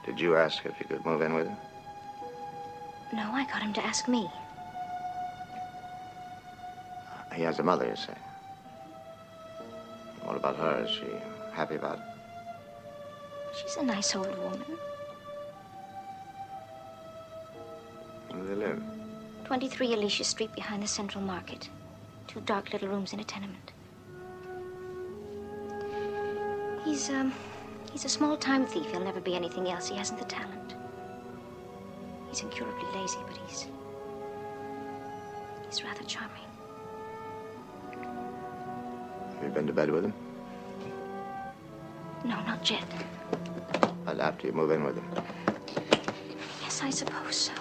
Did you ask if you could move in with him? No, I got him to ask me. He has a mother, you say. What about her? Is she happy about it? She's a nice old woman. Where do they live? 23 Alicia Street behind the Central Market. 2 dark little rooms in a tenement. He's a small-time thief. He'll never be anything else. He hasn't the talent. He's incurably lazy, but he's rather charming. Have you been to bed with him? No, not yet. But after you move in with him? Yes, I suppose so.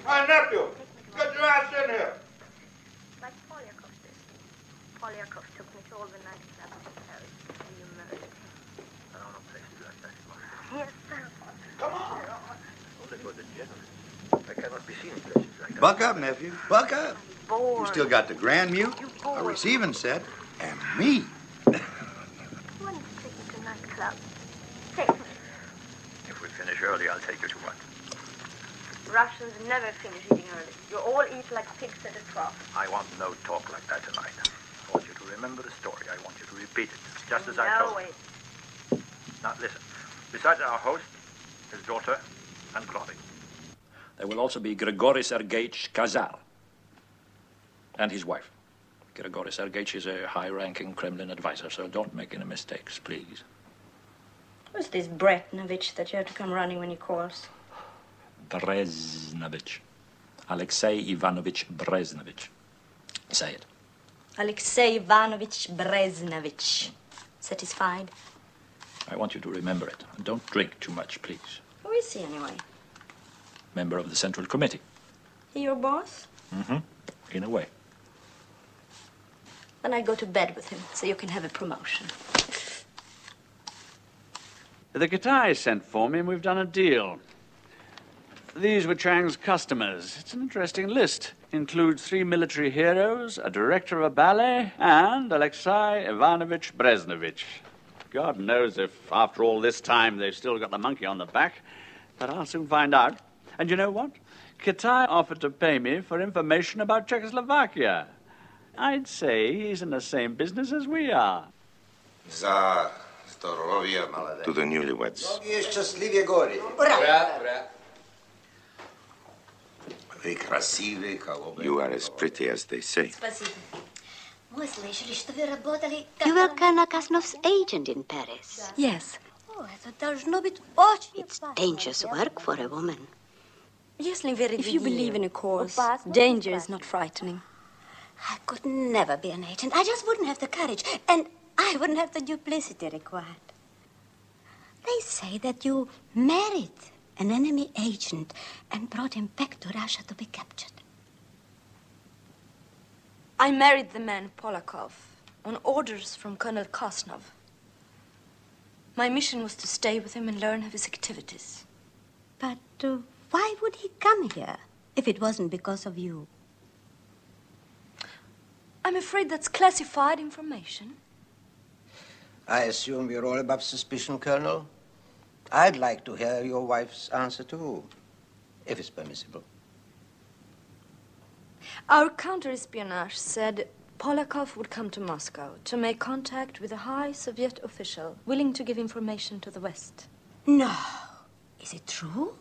Hi, nephew. Get your ass in here. Like Polyakov did. Polyakov took me to all the nightclubs in Paris, and you murdered him. I don't know places like that. Yes, sir. Come on. Oh, that was a gentleman. I cannot be seen in places like that. Buck up, nephew. Buck up. Bored. You still got the grand mute, a receiving set, and me. Who wants to take you to nightclubs? Take me. If we finish early, I'll take you to one. Russians never finish eating early. You all eat like pigs at a trough. I want no talk like that tonight. I want you to remember the story. I want you to repeat it, just as I No, told wait. you. Now, listen. Besides our host, his daughter, and Claudia, there will also be Grigory Sergeyevich Kazar and his wife. Grigory Sergeyevich is a high-ranking Kremlin advisor, so don't make any mistakes, please. Who's this Bretnovich that you have to come running when he calls? Breznovich. Alexei Ivanovich Breznovich. Say it. Alexei Ivanovich Breznovich. Satisfied? I want you to remember it. And don't drink too much, please. Who is he anyway? Member of the Central Committee. He your boss? Mm-hmm. In a way. Then I go to bed with him so you can have a promotion. The guitar is sent for me and we've done a deal. These were Chang's customers. It's an interesting list. Includes 3 military heroes, a director of a ballet, and Alexei Ivanovich Breznovich. God knows if, after all this time, they've still got the monkey on the back. But I'll soon find out. And you know what? Kitai offered to pay me for information about Czechoslovakia. I'd say he's in the same business as we are. Za Zdorovia to the newlyweds. You are as pretty as they say. You were Colonel Kasnov's agent in Paris. Yes. It's dangerous work for a woman. If you believe in a cause, danger is not frightening. I could never be an agent. I just wouldn't have the courage, and I wouldn't have the duplicity required. They say that you married an enemy agent and brought him back to Russia to be captured. I married the man Polakov on orders from Colonel Krasnov. My mission was to stay with him and learn of his activities. But why would he come here if it wasn't because of you? I'm afraid that's classified information. I assume you're all above suspicion, Colonel. I'd like to hear your wife's answer, too, if it's permissible. Our counter-espionage said Polakov would come to Moscow to make contact with a high Soviet official willing to give information to the West. No. Is it true?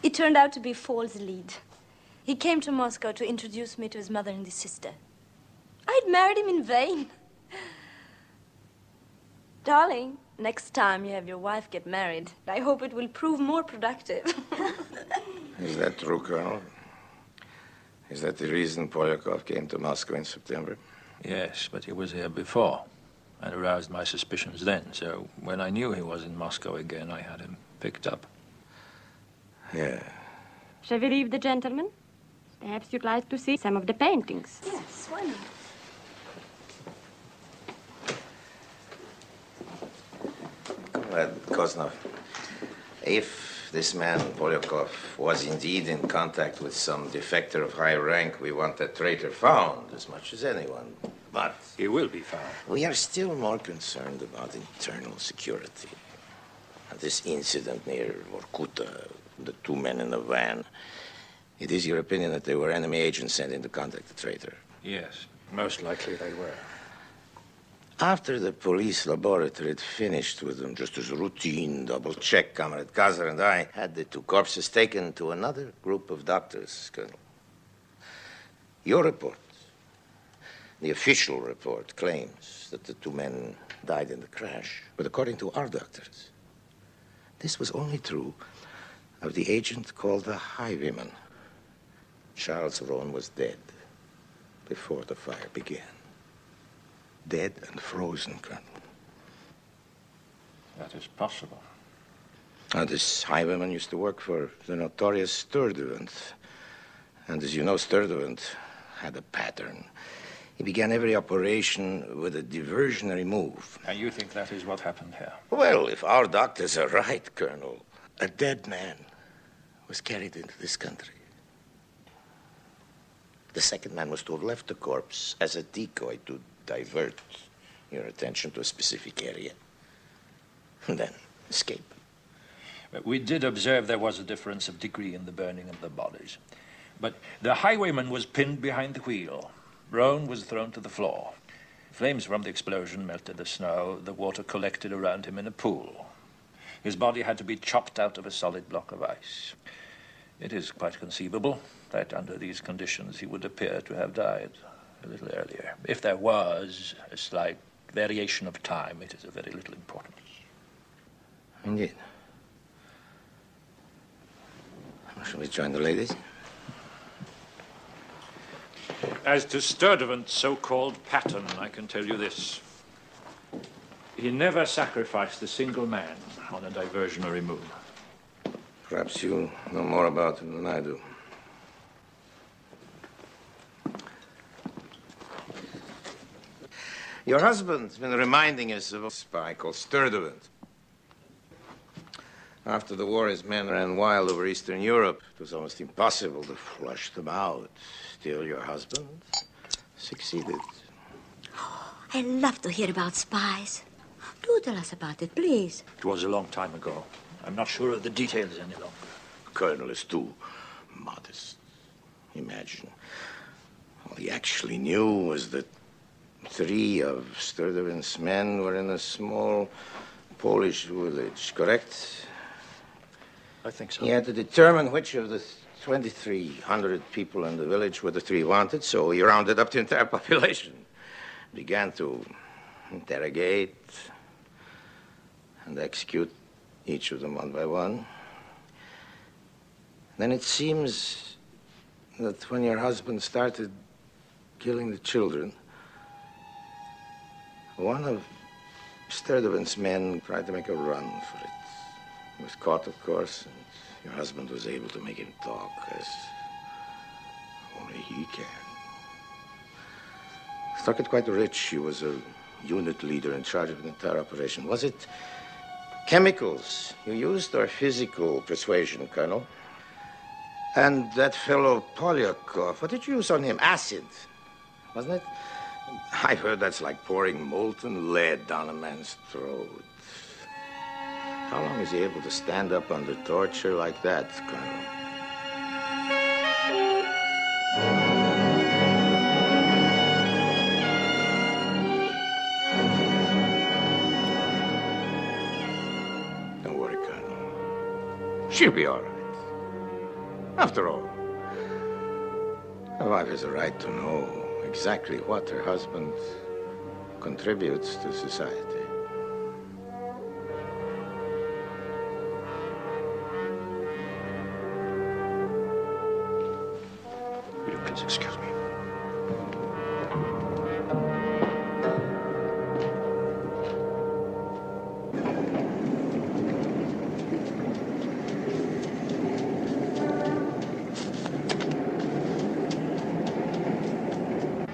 It turned out to be a false lead. He came to Moscow to introduce me to his mother and his sister. I'd married him in vain. Darling, next time you have your wife get married, I hope it will prove more productive. Is that true, Colonel? Is that the reason Polyakov came to Moscow in September? Yes, but he was here before and aroused my suspicions then. So when I knew he was in Moscow again, I had him picked up. Yeah. Shall we leave the gentleman? Perhaps you'd like to see some of the paintings. Yes, why not? Comrade Kozlov, if this man, Polyakov, was indeed in contact with some defector of high rank, we want that traitor found as much as anyone. But he will be found. We are still more concerned about internal security. This incident near Vorkuta, the two men in the van, it is your opinion that they were enemy agents sent in to contact the traitor? Yes, most likely they were. After the police laboratory had finished with them, just as a routine double check, Comrade Kazar and I had the two corpses taken to another group of doctors, Colonel. Your report, the official report, claims that the two men died in the crash. But according to our doctors, this was only true of the agent called the Highwayman. Charles Rohn was dead before the fire began. Dead and frozen, Colonel. That is possible. Now, this highwayman used to work for the notorious Sturdivant. And as you know, Sturdivant had a pattern. He began every operation with a diversionary move. And you think that is what happened here? Well, if our doctors are right, Colonel, a dead man was carried into this country. The second man was to have left the corpse as a decoy to divert your attention to a specific area, and then escape. But we did observe there was a difference of degree in the burning of the bodies. But the highwayman was pinned behind the wheel. Rohn was thrown to the floor. Flames from the explosion melted the snow. The water collected around him in a pool. His body had to be chopped out of a solid block of ice. It is quite conceivable that under these conditions he would appear to have died a little earlier. If there was a slight variation of time, it is of very little importance. Indeed. Shall we join the ladies? As to Sturdivant's so-called pattern, I can tell you this. He never sacrificed a single man on a diversionary move. Perhaps you know more about him than I do. Your husband's been reminding us of a spy called Sturdivant. After the war, his men ran wild over Eastern Europe. It was almost impossible to flush them out. Still, your husband succeeded. I love to hear about spies. Do tell us about it, please. It was a long time ago. I'm not sure of the details any longer. The colonel is too modest. Imagine. All he actually knew was that 3 of Sturdivant's men were in a small Polish village, correct? I think so. He had to determine which of the 2,300 people in the village were the 3 wanted, so he rounded up the entire population. Began to interrogate and execute each of them one by one. Then it seems that when your husband started killing the children, one of Sturdivant's men tried to make a run for it. He was caught, of course, and your husband was able to make him talk as only he can. struck it quite rich. She was a unit leader in charge of the entire operation. Was it chemicals you used or physical persuasion, Colonel? And that fellow Polyakov, what did you use on him? Acid, wasn't it? I've heard that's like pouring molten lead down a man's throat. How long is he able to stand up under torture like that, Colonel? Don't worry, Colonel. She'll be all right. After all, a wife has a right to know exactly what her husband contributes to society. Will you please excuse me?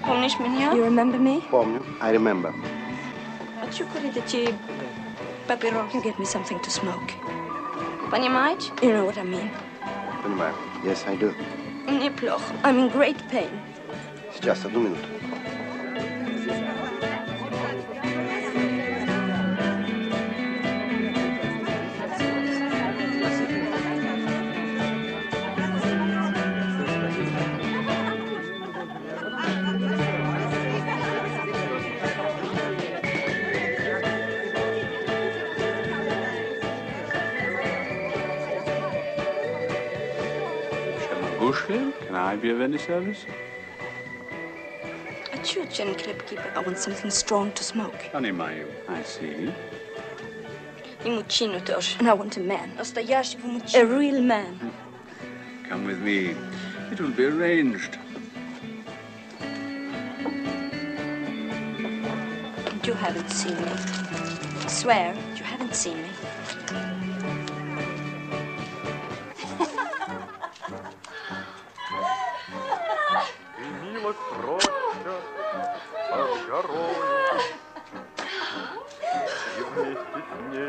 Помнишь меня? You remember me? Помню. I remember. Хочу курить эти папироки. You get me something to smoke. Понимаете? You know what I mean. Понимаю. Yes, I do. Мне плохо. I'm in great pain. Сейчас, одну минуту. Can I be of any service? Хочу очень крепкий, but I want something strong to smoke. Понимаю. I see. И мужчину тоже. And I want a man. Настоящего мужчину. A real man. Come with me. It will be arranged. You haven't seen me. I swear, you haven't seen me.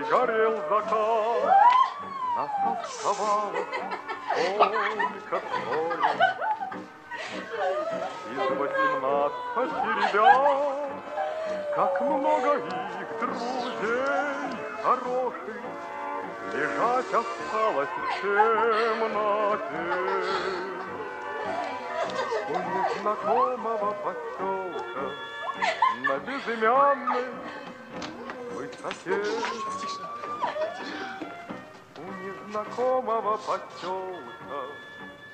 Горел закат, нас оставалось только трое. Из 18 ребят, как много их друзей хороших, лежать осталось в темноте. У незнакомого поселка на безымянной высоте. У незнакомого поселка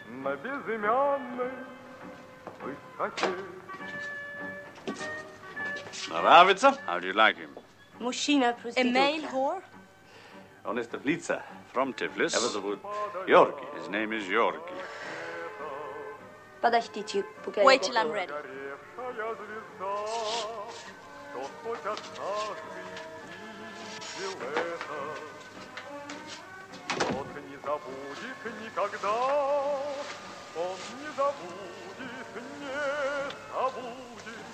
на безымянной высоте. Nravitsa, how do you like him? Мужчина, a male whore? On is Tiflitsa, from Tiflis. Ever zовут Yorgi. His name is Yorgi. Подождите, wait till I'm ready. Тот не забудет никогда, он не забудет, не забудет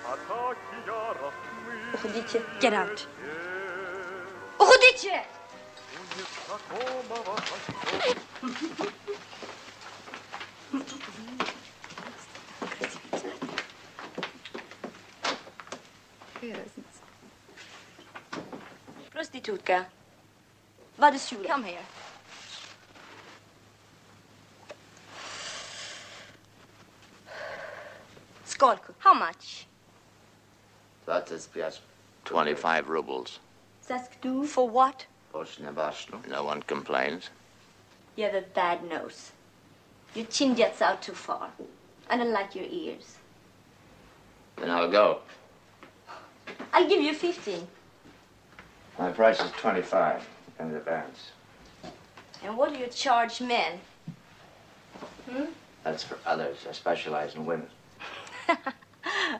атаки яростных. Уходите, get out. Уходите! У незнакомого поселка. Проститутка. Vad är Sula? Come here. Skolku. How much? That is just 25 rubles. Saskdu. For what? No one complains. You have a bad nose. Your chin jets out too far. I don't like your ears. Then I'll go. I'll give you 15. My price is 25 in advance. And what do you charge men? That's for others. I specialize in women.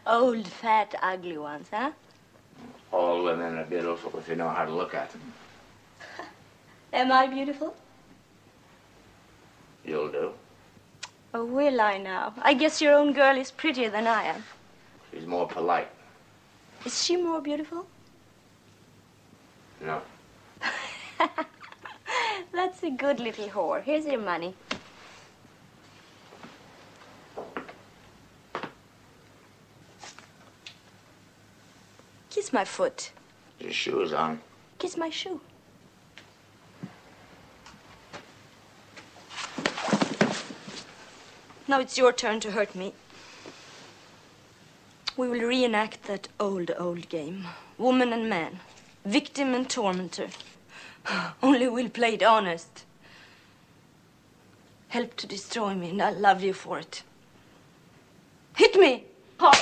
Old, fat, ugly ones, huh? All women are beautiful if you know how to look at them. Am I beautiful? You'll do. Oh, will I now? I guess your own girl is prettier than I am. She's more polite. Is she more beautiful? No. That's a good little whore. Here's your money. Kiss my foot. Your shoes on. Kiss my shoe. Now it's your turn to hurt me. We will reenact that old game. Woman and man. Victim and tormentor. Only we'll play it honest. Help to destroy me, and I'll love you for it. Hit me! Hard.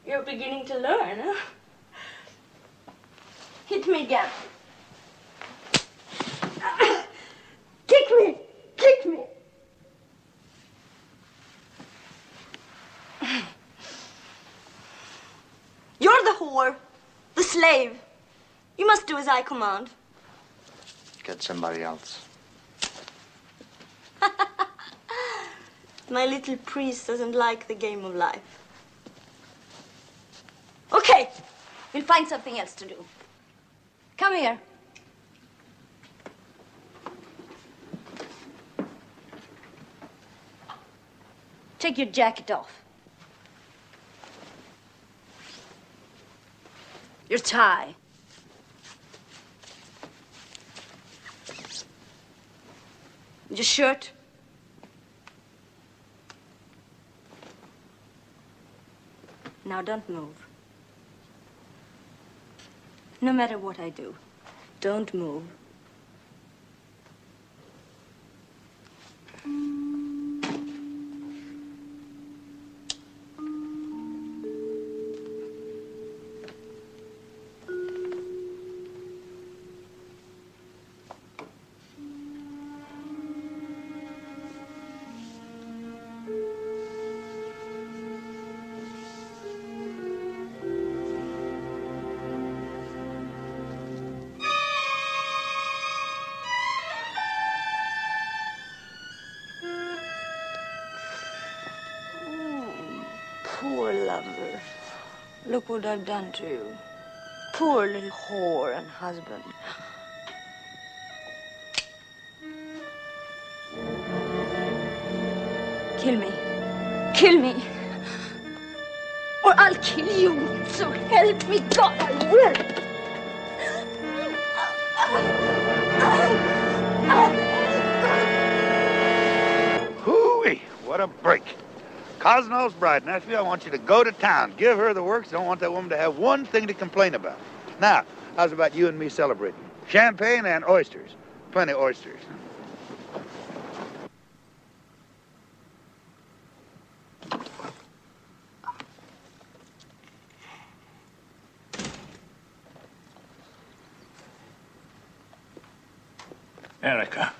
You're beginning to learn, huh? Hit me again. Kick me! Kick me! You're the whore, the slave. You must do as I command. Get somebody else. My little priest doesn't like the game of life. Okay, we'll find something else to do. Come here. Take your jacket off. Your tie. Your shirt. Now don't move. No matter what I do, don't move. Poor lover. Look what I've done to you. Poor little whore and husband. Kill me. Kill me. Or I'll kill you. So help me God, I will. Hooey! What a break. Cosno's bride, nephew, I want you to go to town. Give her the works. I don't want that woman to have one thing to complain about. Now, how's about you and me celebrating? Champagne and oysters. Plenty of oysters. Erica.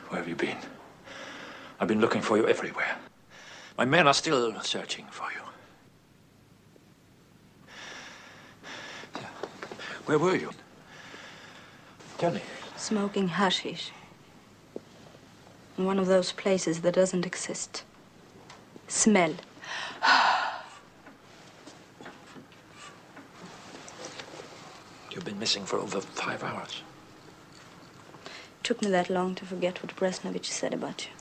Where have you been? I've been looking for you everywhere. My men are still searching for you. Where were you? Tell me. Smoking hashish. In one of those places that doesn't exist. Smell. You've been missing for over 5 hours. Took me that long to forget what Bresnovich said about you.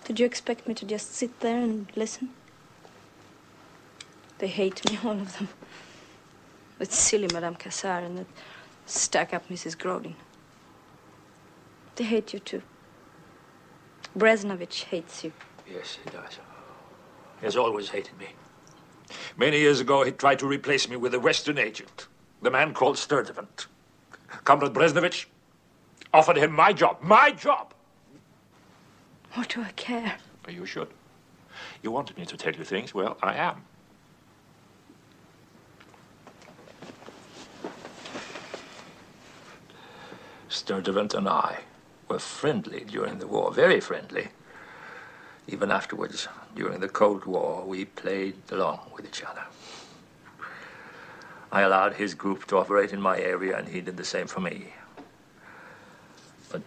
Did you expect me to just sit there and listen? They hate me, all of them. That silly Madame Cassar and that stuck-up Mrs. Grodin. They hate you, too. Bresnovich hates you. Yes, he does. He has always hated me. Many years ago, he tried to replace me with a Western agent, the man called Sturdivant. Comrade Bresnovich offered him my job. My job! What do I care? You should. You wanted me to tell you things. Well, I am. Sturdivant and I were friendly during the war, very friendly. Even afterwards, during the Cold War, we played along with each other. I allowed his group to operate in my area, and he did the same for me. But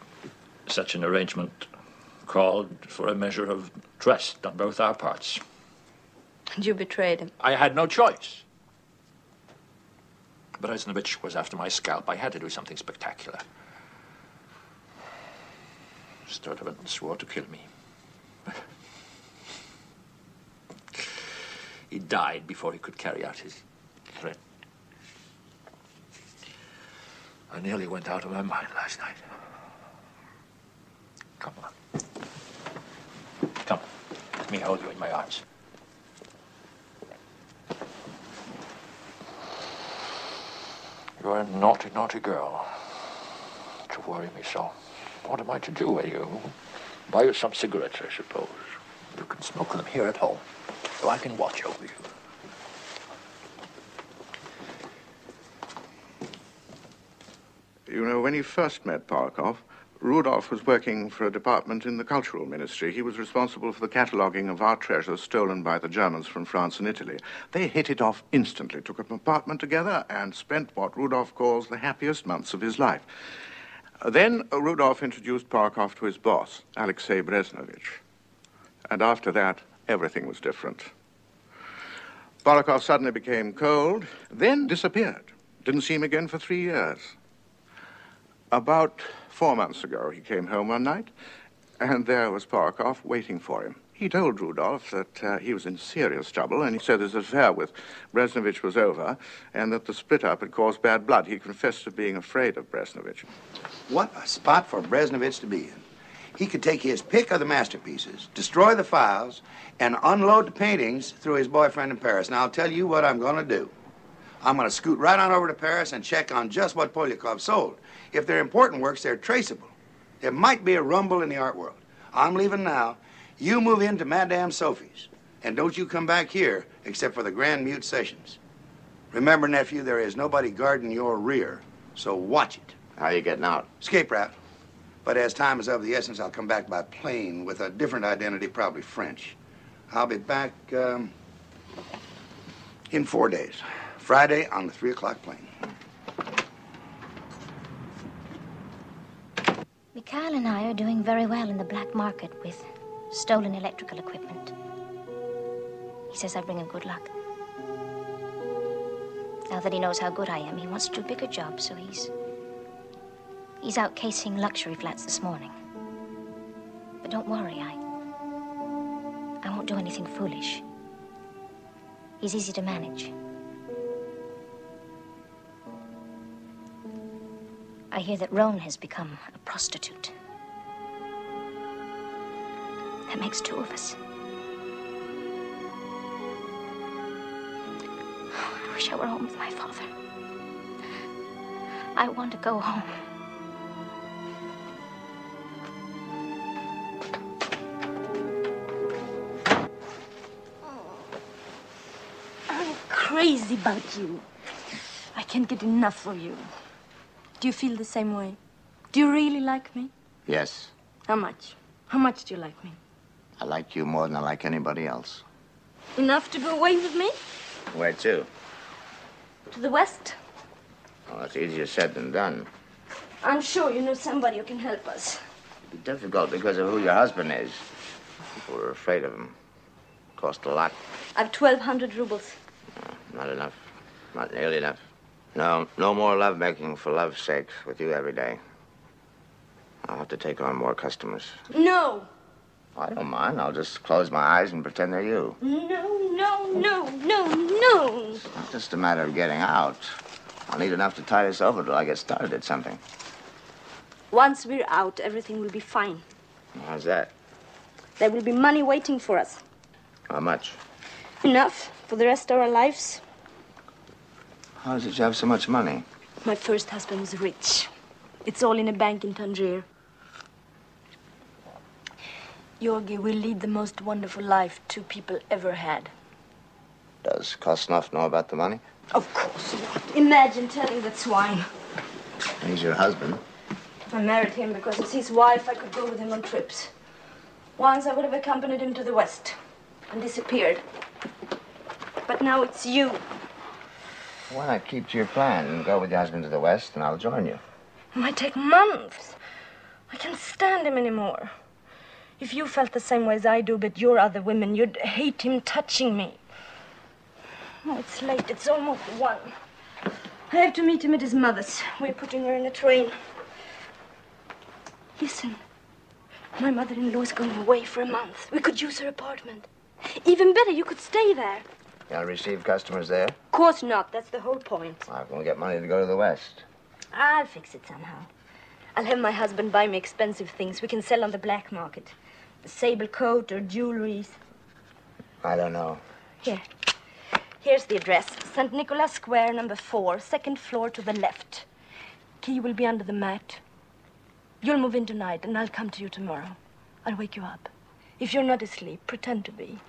such an arrangement called for a measure of trust on both our parts. And you betrayed him. I had no choice. Breznovich was after my scalp. I had to do something spectacular. Sturtevant swore to kill me. He died before he could carry out his threat. I nearly went out of my mind last night. Come on. Come. Let me hold you in my arms. You're a naughty, naughty girl. To worry me so. What am I to do with you? Buy you some cigarettes, I suppose. You can smoke them here at home, so I can watch over you. You know, when he first met Polakov, Rudolph was working for a department in the Cultural Ministry. He was responsible for the cataloguing of art treasures stolen by the Germans from France and Italy. They hit it off instantly, took an apartment together, and spent what Rudolph calls the happiest months of his life. Then Rudolph introduced Polakov to his boss, Alexei Breznovich. And after that, everything was different. Polakov suddenly became cold, then disappeared. Didn't see him again for 3 years. About 4 months ago, he came home one night, and there was Polakov waiting for him. He told Rudolph that he was in serious trouble, and he said his affair with Breznovich was over, and that the split-up had caused bad blood. He confessed to being afraid of Breznovich. What a spot for Breznovich to be in. He could take his pick of the masterpieces, destroy the files, and unload the paintings through his boyfriend in Paris. Now, I'll tell you what I'm going to do. I'm going to scoot right on over to Paris and check on just what Polyakov sold. If they're important works, they're traceable. There might be a rumble in the art world. I'm leaving now. You move into Madame Sophie's. And don't you come back here except for the Grand Mute sessions. Remember, nephew, there is nobody guarding your rear, so watch it. How are you getting out? Escape route. But as time is of the essence, I'll come back by plane with a different identity, probably French. I'll be back in 4 days. Friday on the 3 o'clock plane. Mikhail and I are doing very well in the black market with stolen electrical equipment. He says I bring him good luck. Now that he knows how good I am, he wants to do bigger jobs, so he's out casing luxury flats this morning. But don't worry, I won't do anything foolish. He's easy to manage. I hear that Roan has become a prostitute. That makes 2 of us. I wish I were home with my father. I want to go home. I'm crazy about you. I can't get enough of you. Do you feel the same way? Do you really like me? Yes. How much? How much do you like me? I like you more than I like anybody else. Enough to go away with me? Where to? To the West? Well, that's easier said than done. I'm sure you know somebody who can help us. It'd be difficult because of who your husband is. People are afraid of him. Cost a lot. I've 1,200 rubles. No, not enough. Not nearly enough. No more lovemaking for love's sake with you every day. I'll have to take on more customers. No! I don't mind. I'll just close my eyes and pretend they're you. No. It's not just a matter of getting out. I'll need enough to tide us over till I get started at something. Once we're out, everything will be fine. How's that? There will be money waiting for us. How much? Enough for the rest of our lives. How is it you have so much money? My first husband was rich. It's all in a bank in Tangier. Georgi will lead the most wonderful life 2 people ever had. Does Kosnov know about the money? Of course not. Imagine telling that swine. He's your husband. I married him because as his wife, I could go with him on trips. Once I would have accompanied him to the West and disappeared. But now it's you. Why not keep to your plan and go with your husband to the West, and I'll join you? It might take months. I can't stand him anymore. If you felt the same way as I do about your other women, you'd hate him touching me. Oh, it's late. It's almost 1. I have to meet him at his mother's. We're putting her in a train. Listen, my mother-in-law is going away for a month. We could use her apartment. Even better, you could stay there. You'll receive customers there? Of course not. That's the whole point. I'm going to get money to go to the West. I'll fix it somehow. I'll have my husband buy me expensive things we can sell on the black market. A sable coat or jewelries. I don't know. Here. Here's the address. St. Nicholas Square, number 4, 2nd floor to the left. Key will be under the mat. You'll move in tonight, and I'll come to you tomorrow. I'll wake you up. If you're not asleep, pretend to be.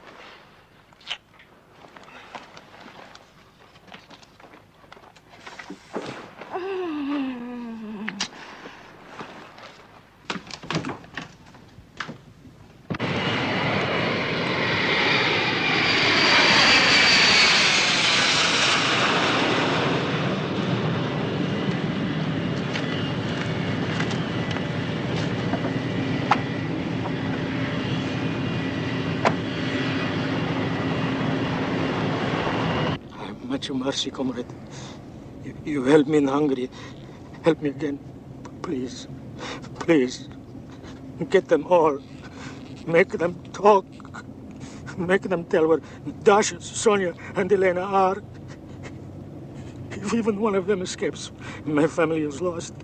At your mercy, comrade. You helped me in Hungary. Help me again. Please. Please. Get them all. Make them talk. Make them tell where Dasha, Sonia, and Elena are. If even one of them escapes, my family is lost.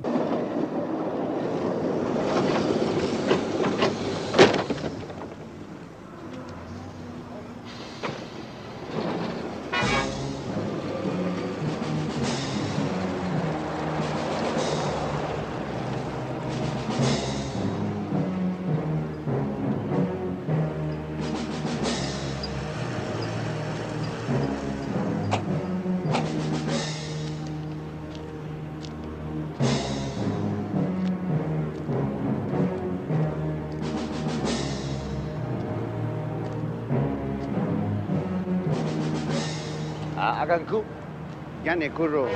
Agangku, yan ekuro.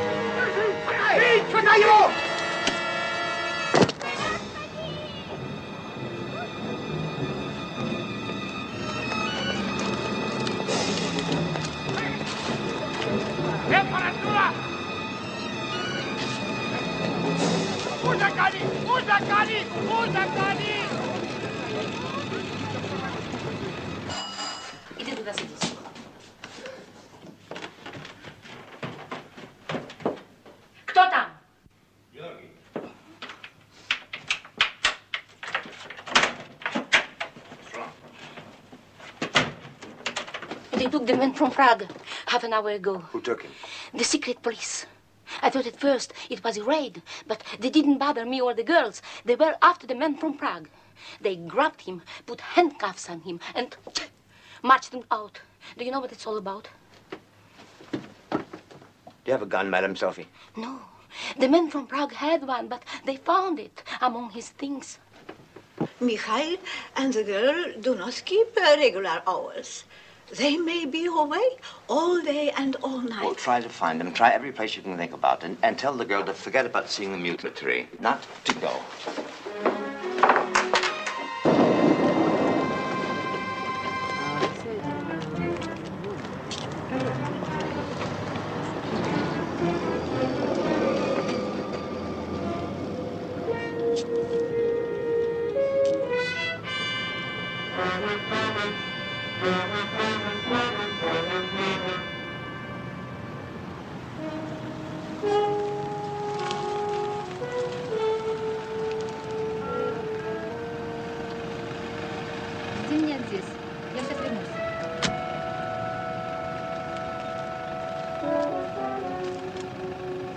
Hey, tayo! Иди туда садись. Кто там? They took the man from Prague half an hour ago. Who took him? The secret police. I thought at first it was a raid, but they didn't bother me or the girls. They were after the man from Prague. They grabbed him, put handcuffs on him, and marched him out. Do you know what it's all about? Do you have a gun, Madame Sophie? No. The man from Prague had one, but they found it among his things. Mikhail and the girl do not keep regular hours. They may be awake all day and all night. Well, try to find them. Try every place you can think about. And tell the girl to forget about seeing the mutilatory. Not to go. Жди меня здесь. Я сейчас вернусь.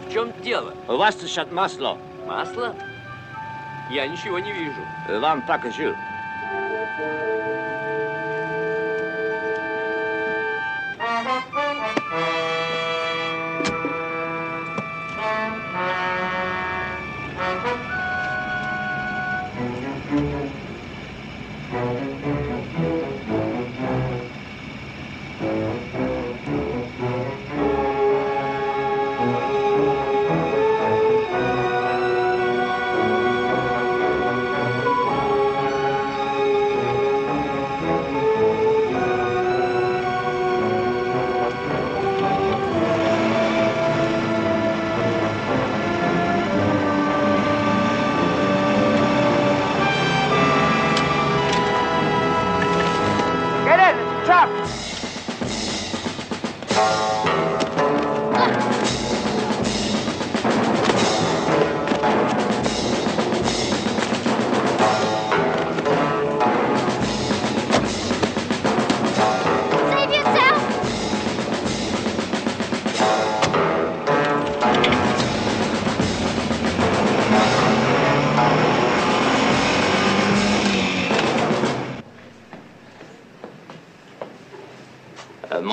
В чем дело? У вас тут масло. Масло? Я ничего не вижу. Вам покажу.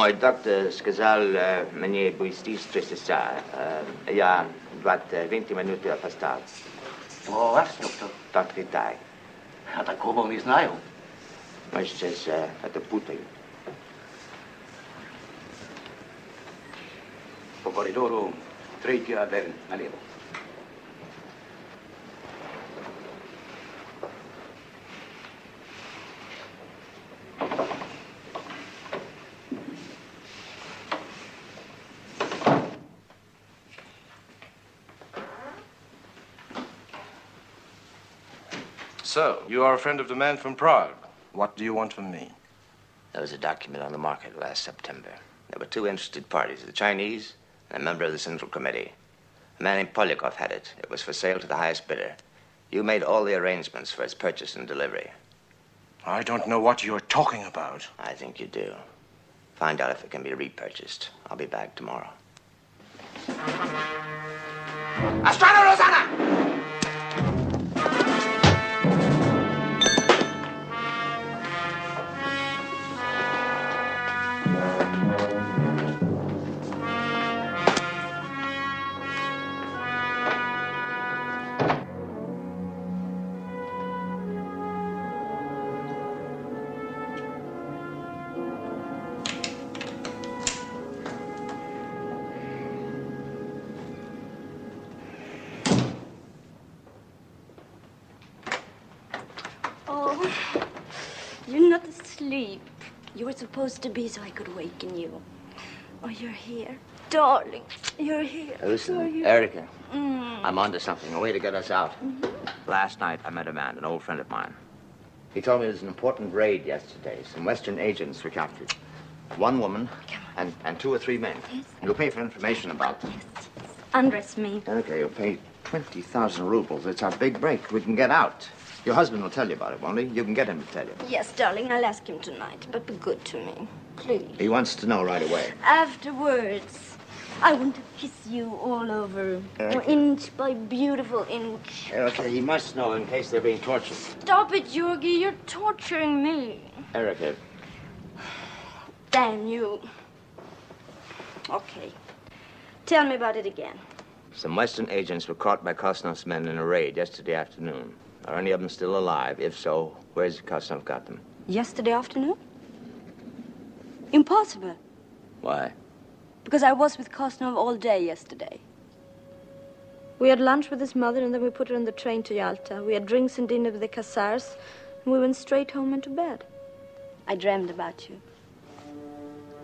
Мой доктор сказал, мне быстро стресситься. Я 20 минут опоздал. Кто вас, доктор? Доктор Китай. Я такого не знаю. Мы сейчас это путаем. По коридору третья дверь налево. So, you are a friend of the man from Prague. What do you want from me? There was a document on the market last September. There were two interested parties, the Chinese and a member of the Central Committee. A man named Polyakov had it. It was for sale to the highest bidder. You made all the arrangements for its purchase and delivery. I don't know what you're talking about. I think you do. Find out if it can be repurchased. I'll be back tomorrow. Astrano Rosanna! You're not asleep. You were supposed to be so I could waken you. Oh, you're here. Darling, you're here. Listen, Erica, I'm onto something, a way to get us out. Last night, I met a man, an old friend of mine. He told me there was an important raid yesterday. Some Western agents were captured. One woman and 2 or 3 men. Yes. You'll pay for information about them. Undress me. Okay, you'll pay 20,000 rubles. It's our big break. We can get out. Your husband will tell you about it, won't he? You can get him to tell you. Yes, darling, I'll ask him tonight, but be good to me. Please. He wants to know right away. Afterwards, I want to kiss you all over. Okay. Inch by beautiful inch. Okay, he must know in case they're being tortured. Stop it, Georgie. You're torturing me. Erica. Damn you. Okay. Tell me about it again. Some Western agents were caught by Kosnov's men in a raid yesterday afternoon. Are any of them still alive? If so, where's Kosnov got them? Yesterday afternoon? Impossible. Why? Because I was with Kosnov all day yesterday. We had lunch with his mother, and then we put her on the train to Yalta. We had drinks and dinner with the Khazars, and we went straight home and to bed. I dreamed about you.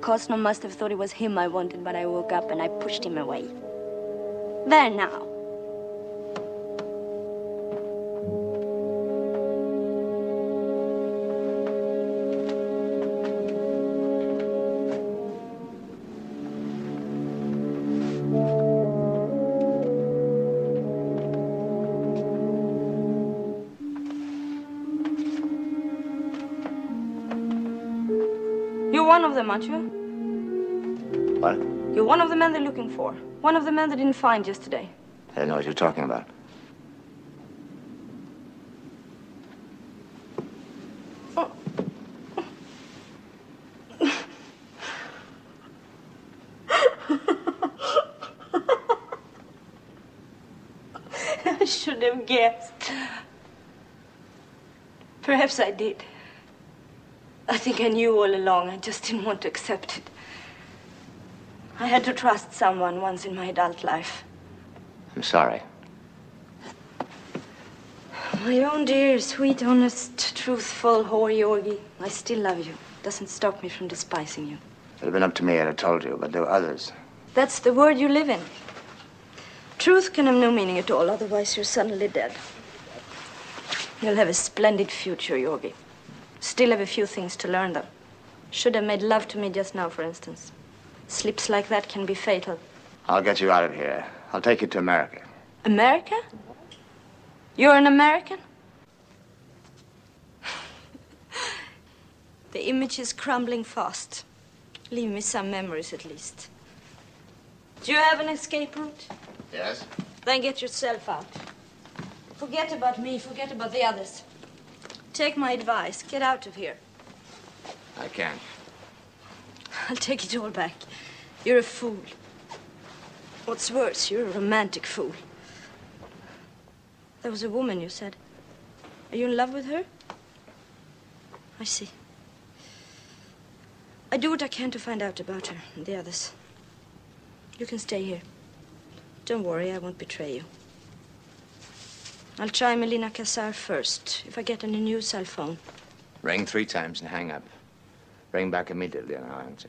Kosnov must have thought it was him I wanted, but I woke up and I pushed him away. There now. You're one of them, aren't you? What? You're one of the men they're looking for. One of the men they didn't find yesterday. I don't know what you're talking about. I should have guessed. Perhaps I did. I think I knew all along. I just didn't want to accept it. I had to trust someone once in my adult life. I'm sorry. My own dear, sweet, honest, truthful whore, Georgie. I still love you. Doesn't stop me from despising you. It'd have been up to me, I'd have told you, but there were others. That's the world you live in. Truth can have no meaning at all, otherwise you're suddenly dead. You'll have a splendid future, Georgie. Still have a few things to learn, though. Should have made love to me just now, for instance. Slips like that can be fatal. I'll get you out of here. I'll take you to America. America? You're an American? The image is crumbling fast. Leave me some memories, at least. Do you have an escape route? Yes? Then get yourself out. Forget about me, forget about the others. Take my advice. Get out of here. I can't. I'll take it all back. You're a fool. What's worse, you're a romantic fool. There was a woman, you said. Are you in love with her? I see. I do what I can to find out about her and the others. You can stay here. Don't worry, I won't betray you. I'll try Melina Kassar first, if I get any new cell phone. Ring 3 times and hang up. Ring back immediately and I'll answer.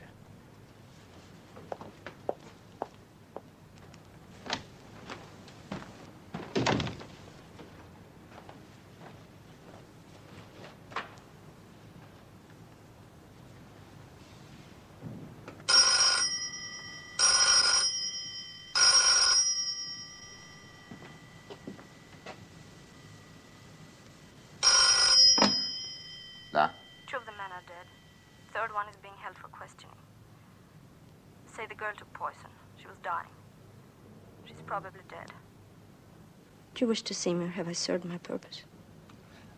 Two of the men are dead. Third one is being held for questioning. Say the girl took poison. She was dying. She's probably dead. Do you wish to see me, or have I served my purpose?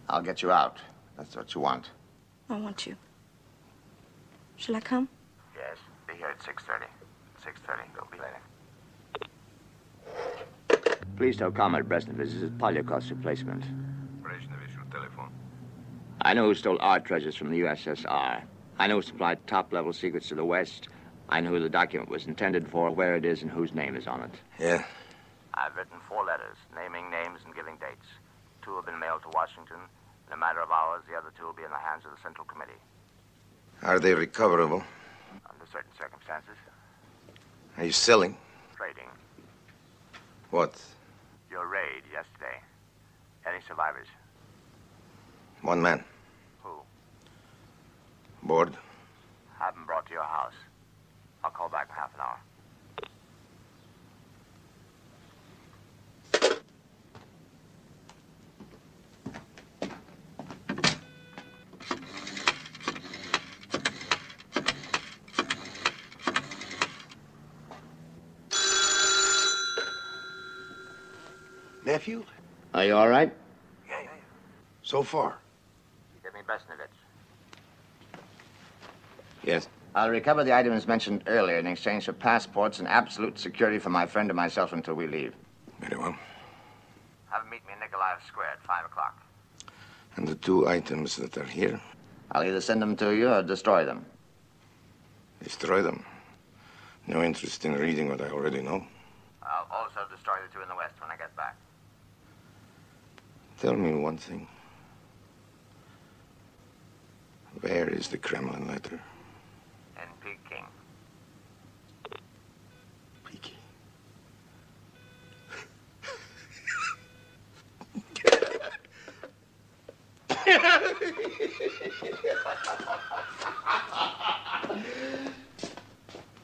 I'll get you out. That's what you want. I want you. Shall I come? Yes. Be here at 6:30. 6:30. Don't be late. Please tell Comrade Bresnovich this is Polyakov's replacement. Bresnovich will telephone. I know who stole art treasures from the USSR. I know who supplied top-level secrets to the West. I know who the document was intended for, where it is, and whose name is on it. Yeah? I've written 4 letters, naming names and giving dates. 2 have been mailed to Washington. In a matter of hours, the other 2 will be in the hands of the Central Committee. Are they recoverable? Under certain circumstances. Are you selling? Trading. What? Your raid yesterday. Any survivors? 1 man. Who? Board? Have them brought to your house. I'll call back in half an hour. Nephew? Are you all right? Yeah. So far. Give me Bresnovich. Yes. I'll recover the items mentioned earlier in exchange for passports and absolute security for my friend and myself until we leave. Very well. Have him meet me in Nikolaev Square at 5 o'clock. And the 2 items that are here? I'll either send them to you or destroy them. Destroy them. No interest in reading what I already know. I'll also destroy the 2 in the West when I get back. Tell me one thing. Where is the Kremlin letter? In Peking. Peking.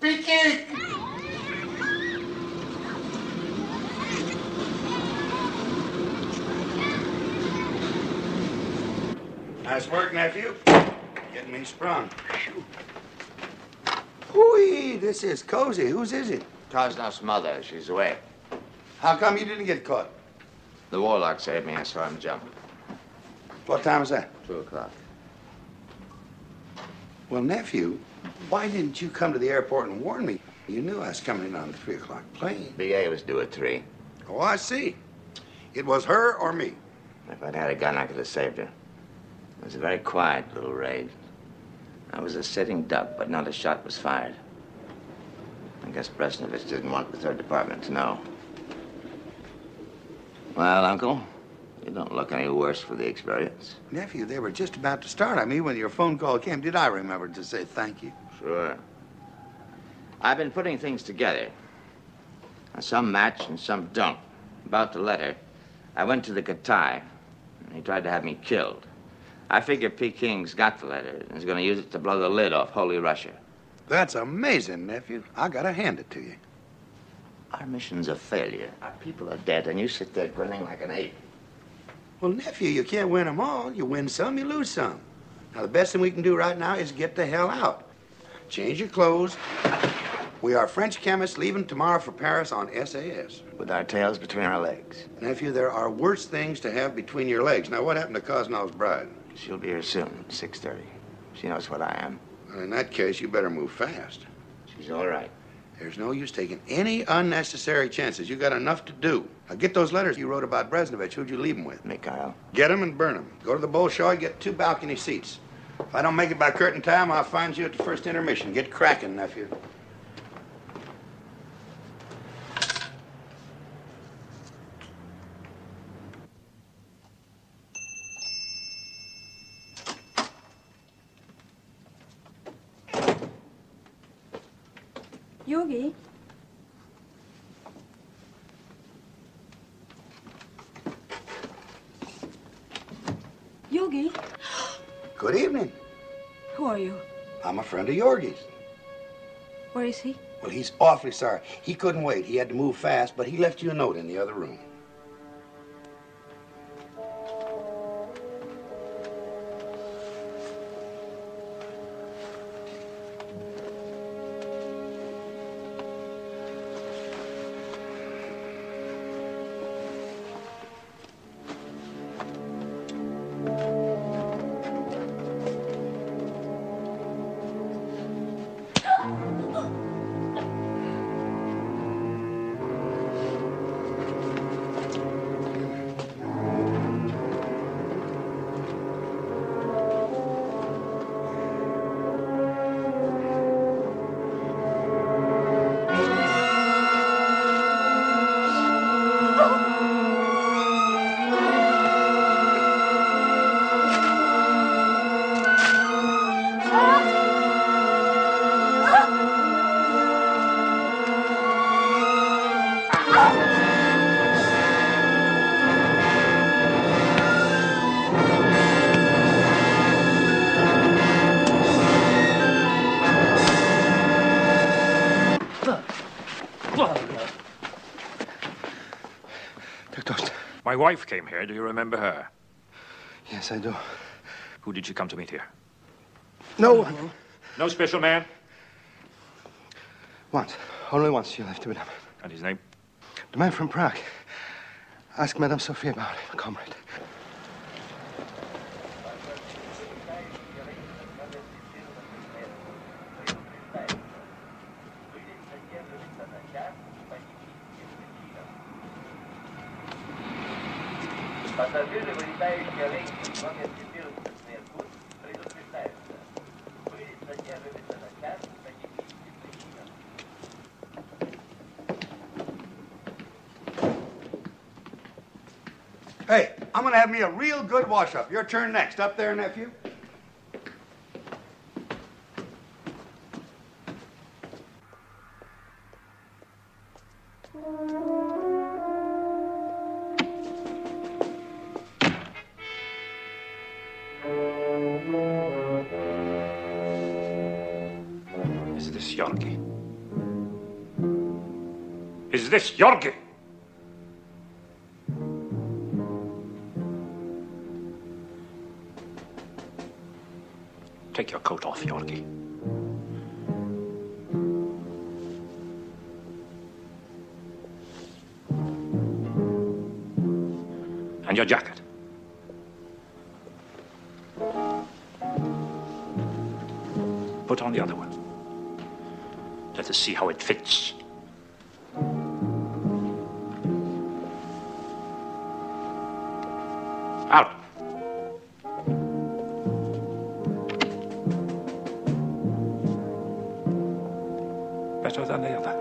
Peking! Nice work, nephew. Getting me sprung. Hooey, this is cozy. Whose is it? Krasnov's mother. She's away. How come you didn't get caught? The warlock saved me. I saw him jump. What time was that? 2 o'clock. Well, nephew, why didn't you come to the airport and warn me? You knew I was coming in on the 3 o'clock plane. BA was due at 3. Oh, I see. It was her or me. If I'd had a gun, I could have saved her. It was a very quiet little raid. I was a sitting duck, but not a shot was fired. I guess Bresnovich didn't want the 3rd Department to know. Well, Uncle, you don't look any worse for the experience. Nephew, they were just about to start on me when your phone call came. Did I remember to say thank you? Sure. I've been putting things together. Now, some match and some don't. About the letter, I went to the Katai, and he tried to have me killed. I figure Peking's got the letter and is going to use it to blow the lid off Holy Russia. That's amazing, nephew. I gotta hand it to you. Our mission's a failure. Our people are dead, and you sit there grinning like an ape. Well, nephew, you can't win them all. You win some, you lose some. Now, the best thing we can do right now is get the hell out. Change your clothes. We are French chemists leaving tomorrow for Paris on SAS. With our tails between our legs. Nephew, there are worse things to have between your legs. Now, what happened to Koznov's bride? She'll be here soon, 6:30. She knows what I am. Well, in that case, you better move fast. She's all right. There's no use taking any unnecessary chances. You got enough to do. Now get those letters you wrote about Breznovich. Who'd you leave them with? Mikhail. Get them and burn them. Go to the Bolshoi, get 2 balcony seats. If I don't make it by curtain time, I'll find you at the first intermission. Get cracking, nephew. Yogi? Yogi? Good evening. Who are you? I'm a friend of Yorgi's. Where is he? Well, he's awfully sorry. He couldn't wait. He had to move fast, but he left you a note in the other room. My wife came here. Do you remember her? Yes, I do. Who did she come to meet here? No one. No special man? Once. Only once she left with him. And his name? The man from Prague. Ask Madame Sophie about him, comrade. Пассажиры, вылетающие рейсы номер 14 на Иркутск, предупреждаются. Вылет задерживается на час по техническим причинам. Hey, I'm gonna have me a real good wash-up. Your turn next. Up there, nephew. Is this Yorgi? Is this Yorgi? Take your coat off, Yorgi. And your jacket. Put on the other one. Let us see how it fits. Out. Better than the other.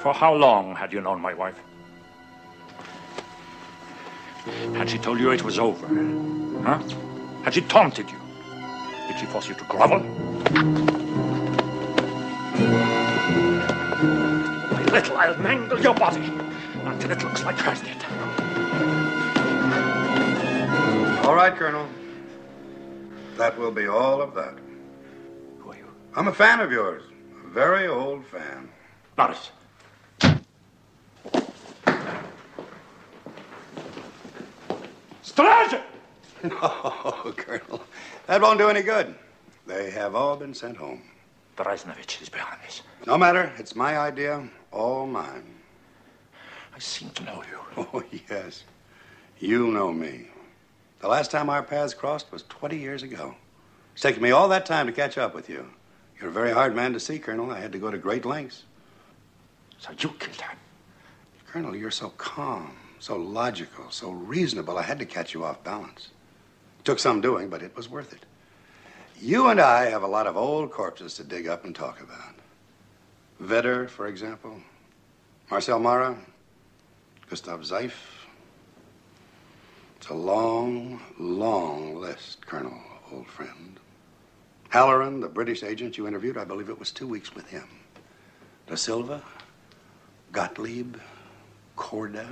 For how long had you known my wife? Had she told you it was over? Huh? Had she taunted you? Did she force you to grovel? My little, I'll mangle your body until it looks like hers did. All right, Colonel. That will be all of that. Who are you? I'm a fan of yours. A very old fan. Boris. Stranger! No, Colonel. That won't do any good. They have all been sent home. Breznovich is behind this. No matter. It's my idea. All mine. I seem to know you. Oh, yes. You know me. The last time our paths crossed was 20 years ago. It's taken me all that time to catch up with you. You're a very hard man to see, Colonel. I had to go to great lengths. So you killed her? Colonel, you're so calm, so logical, so reasonable. I had to catch you off balance. It took some doing, but it was worth it. You and I have a lot of old corpses to dig up and talk about. Vedder, for example. Marcel Mara. Gustav Zeif. It's a long, long list, Colonel, old friend. Halloran, the British agent you interviewed, I believe it was 2 weeks with him. Da Silva, Gottlieb, Korda,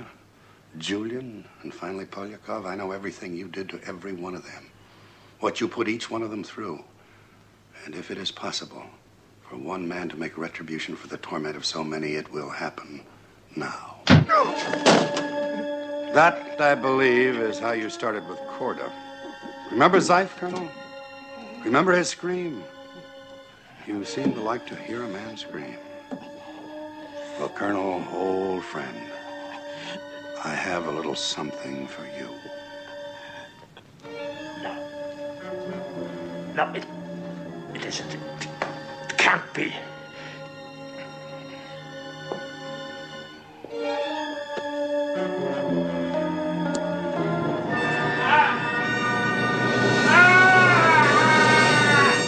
Julian, and finally Polyakov. I know everything you did to every one of them. What you put each one of them through. And if it is possible for one man to make retribution for the torment of so many, it will happen now. That, I believe, is how you started with Korda. Remember Zeif, Colonel? Remember his scream? You seem to like to hear a man scream. Well, Colonel, old friend, I have a little something for you. No, it isn't. It can't be.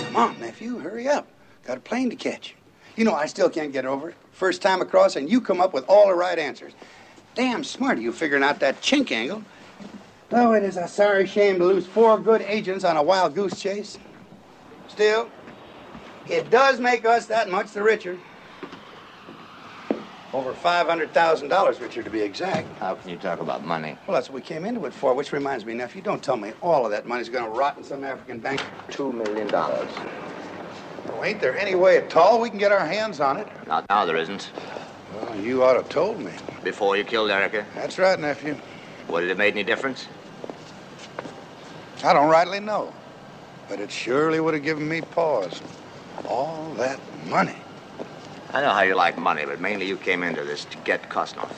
Come on, nephew, hurry up. Got a plane to catch. You know, I still can't get over it. First time across, and you come up with all the right answers. Damn smart of you figuring out that chink angle. Though it is a sorry shame to lose 4 good agents on a wild goose chase. Still, it does make us that much the richer. Over $500,000 richer, to be exact. How can you talk about money? Well, that's what we came into it for, which reminds me, nephew, don't tell me all of that money's going to rot in some African bank. $2 million. Well, ain't there any way at all we can get our hands on it? Not now, there isn't. Well, you ought to have told me. Before you killed Erica? That's right, nephew. Would it have made any difference? I don't rightly know. But it surely would have given me pause. All that money. I know how you like money, but mainly you came into this to get Kosnov.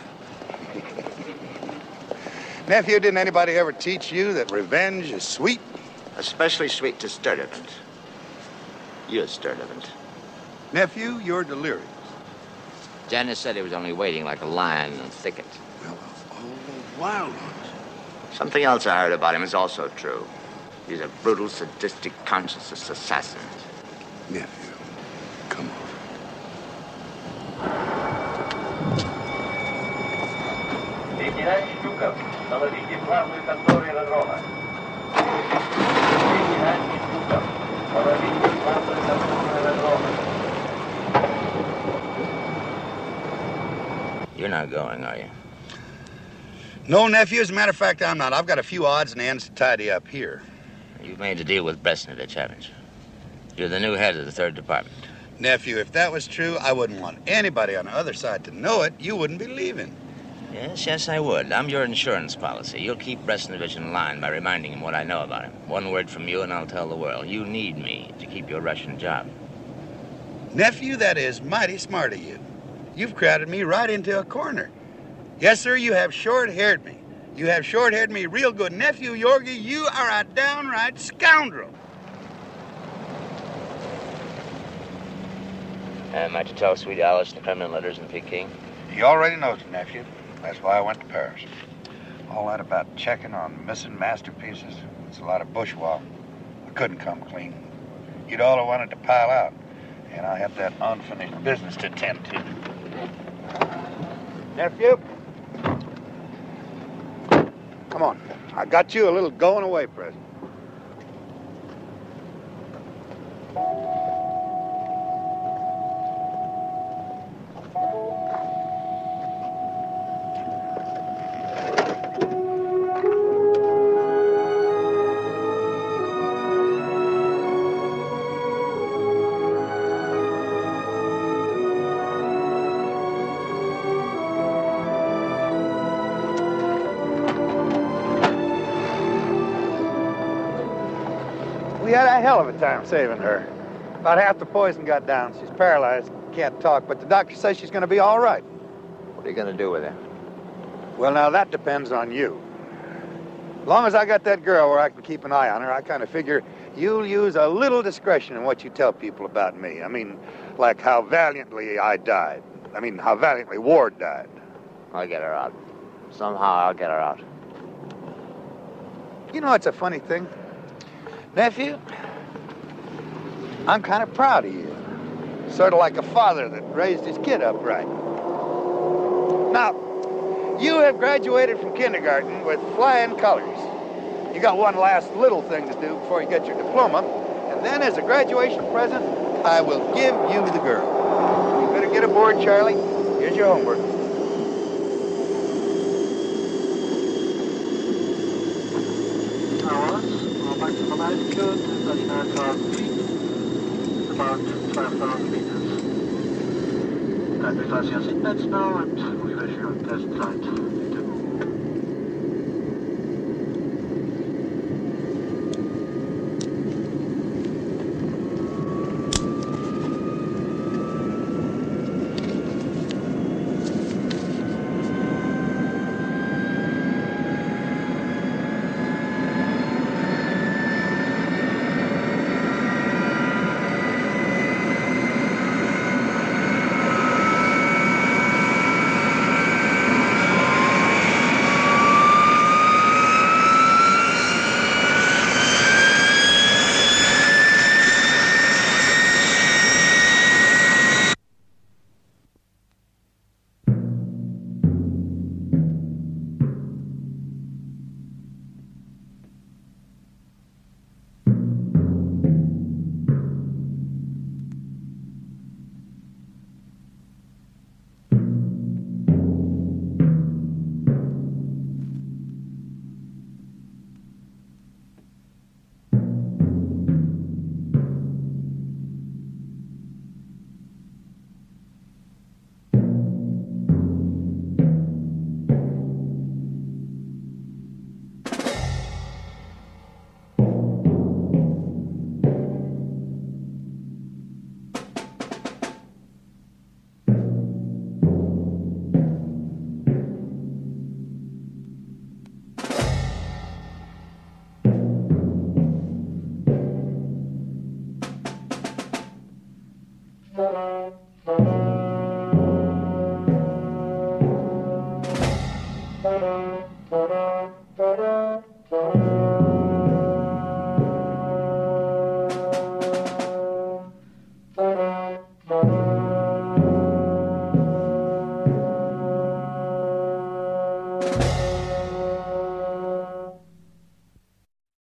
Nephew, didn't anybody ever teach you that revenge is sweet? Especially sweet to Sturdivant. You're Sturdivant. Nephew, you're delirious. Janice said he was only waiting like a lion in a thicket. Well, all the wild ones. Something else I heard about him is also true. He's a brutal, sadistic, conscienceless assassin. Nephew, come on. Лейтенант Щуков, доложите главную контору аэродрома. Лейтенант Щуков, доложите главную контору аэродрома. You're not going, are you? No, nephew. As a matter of fact, I'm not. I've got a few odds and ends to tidy up here. You've made a deal with Bresnovich, haven't you? You're the new head of the 3rd Department. Nephew, if that was true, I wouldn't want anybody on the other side to know it. You wouldn't be leaving. Yes, I would. I'm your insurance policy. You'll keep Bresnovich in line by reminding him what I know about him. One word from you and I'll tell the world. You need me to keep your Russian job. Nephew, that is mighty smart of you. You've crowded me right into a corner. Yes, sir, you have short-haired me. You have short-haired me real good. Nephew Yorgi, you are a downright scoundrel. Am I to tell Sweet Alice the Kremlin letters in Peking? He already knows it, nephew. That's why I went to Paris. All that about checking on missing masterpieces, it's a lot of bushwalk. I couldn't come clean. You'd all have wanted to pile out, and I had that unfinished business to attend to. Nephew? Come on. I got you a little going away present. We had a hell of a time saving her. About half the poison got down. She's paralyzed, can't talk, but the doctor says she's going to be all right. What are you going to do with her? Well, now, that depends on you. As long as I got that girl where I can keep an eye on her, I kind of figure you'll use a little discretion in what you tell people about me. I mean, like how valiantly I died. I mean, how valiantly Ward died. I'll get her out. Somehow I'll get her out. You know, it's a funny thing. Nephew, I'm kind of proud of you. Sort of like a father that raised his kid up right. Now, you have graduated from kindergarten with flying colors. You got one last little thing to do before you get your diploma, and then as a graduation present, I will give you the girl. You better get aboard, Charlie. Here's your homework. Maximum altitude, 39,000 feet, about 5,000 meters. Kindly fasten your seatbelts now, and we wish you a pleasant flight. Thank you. Thank you.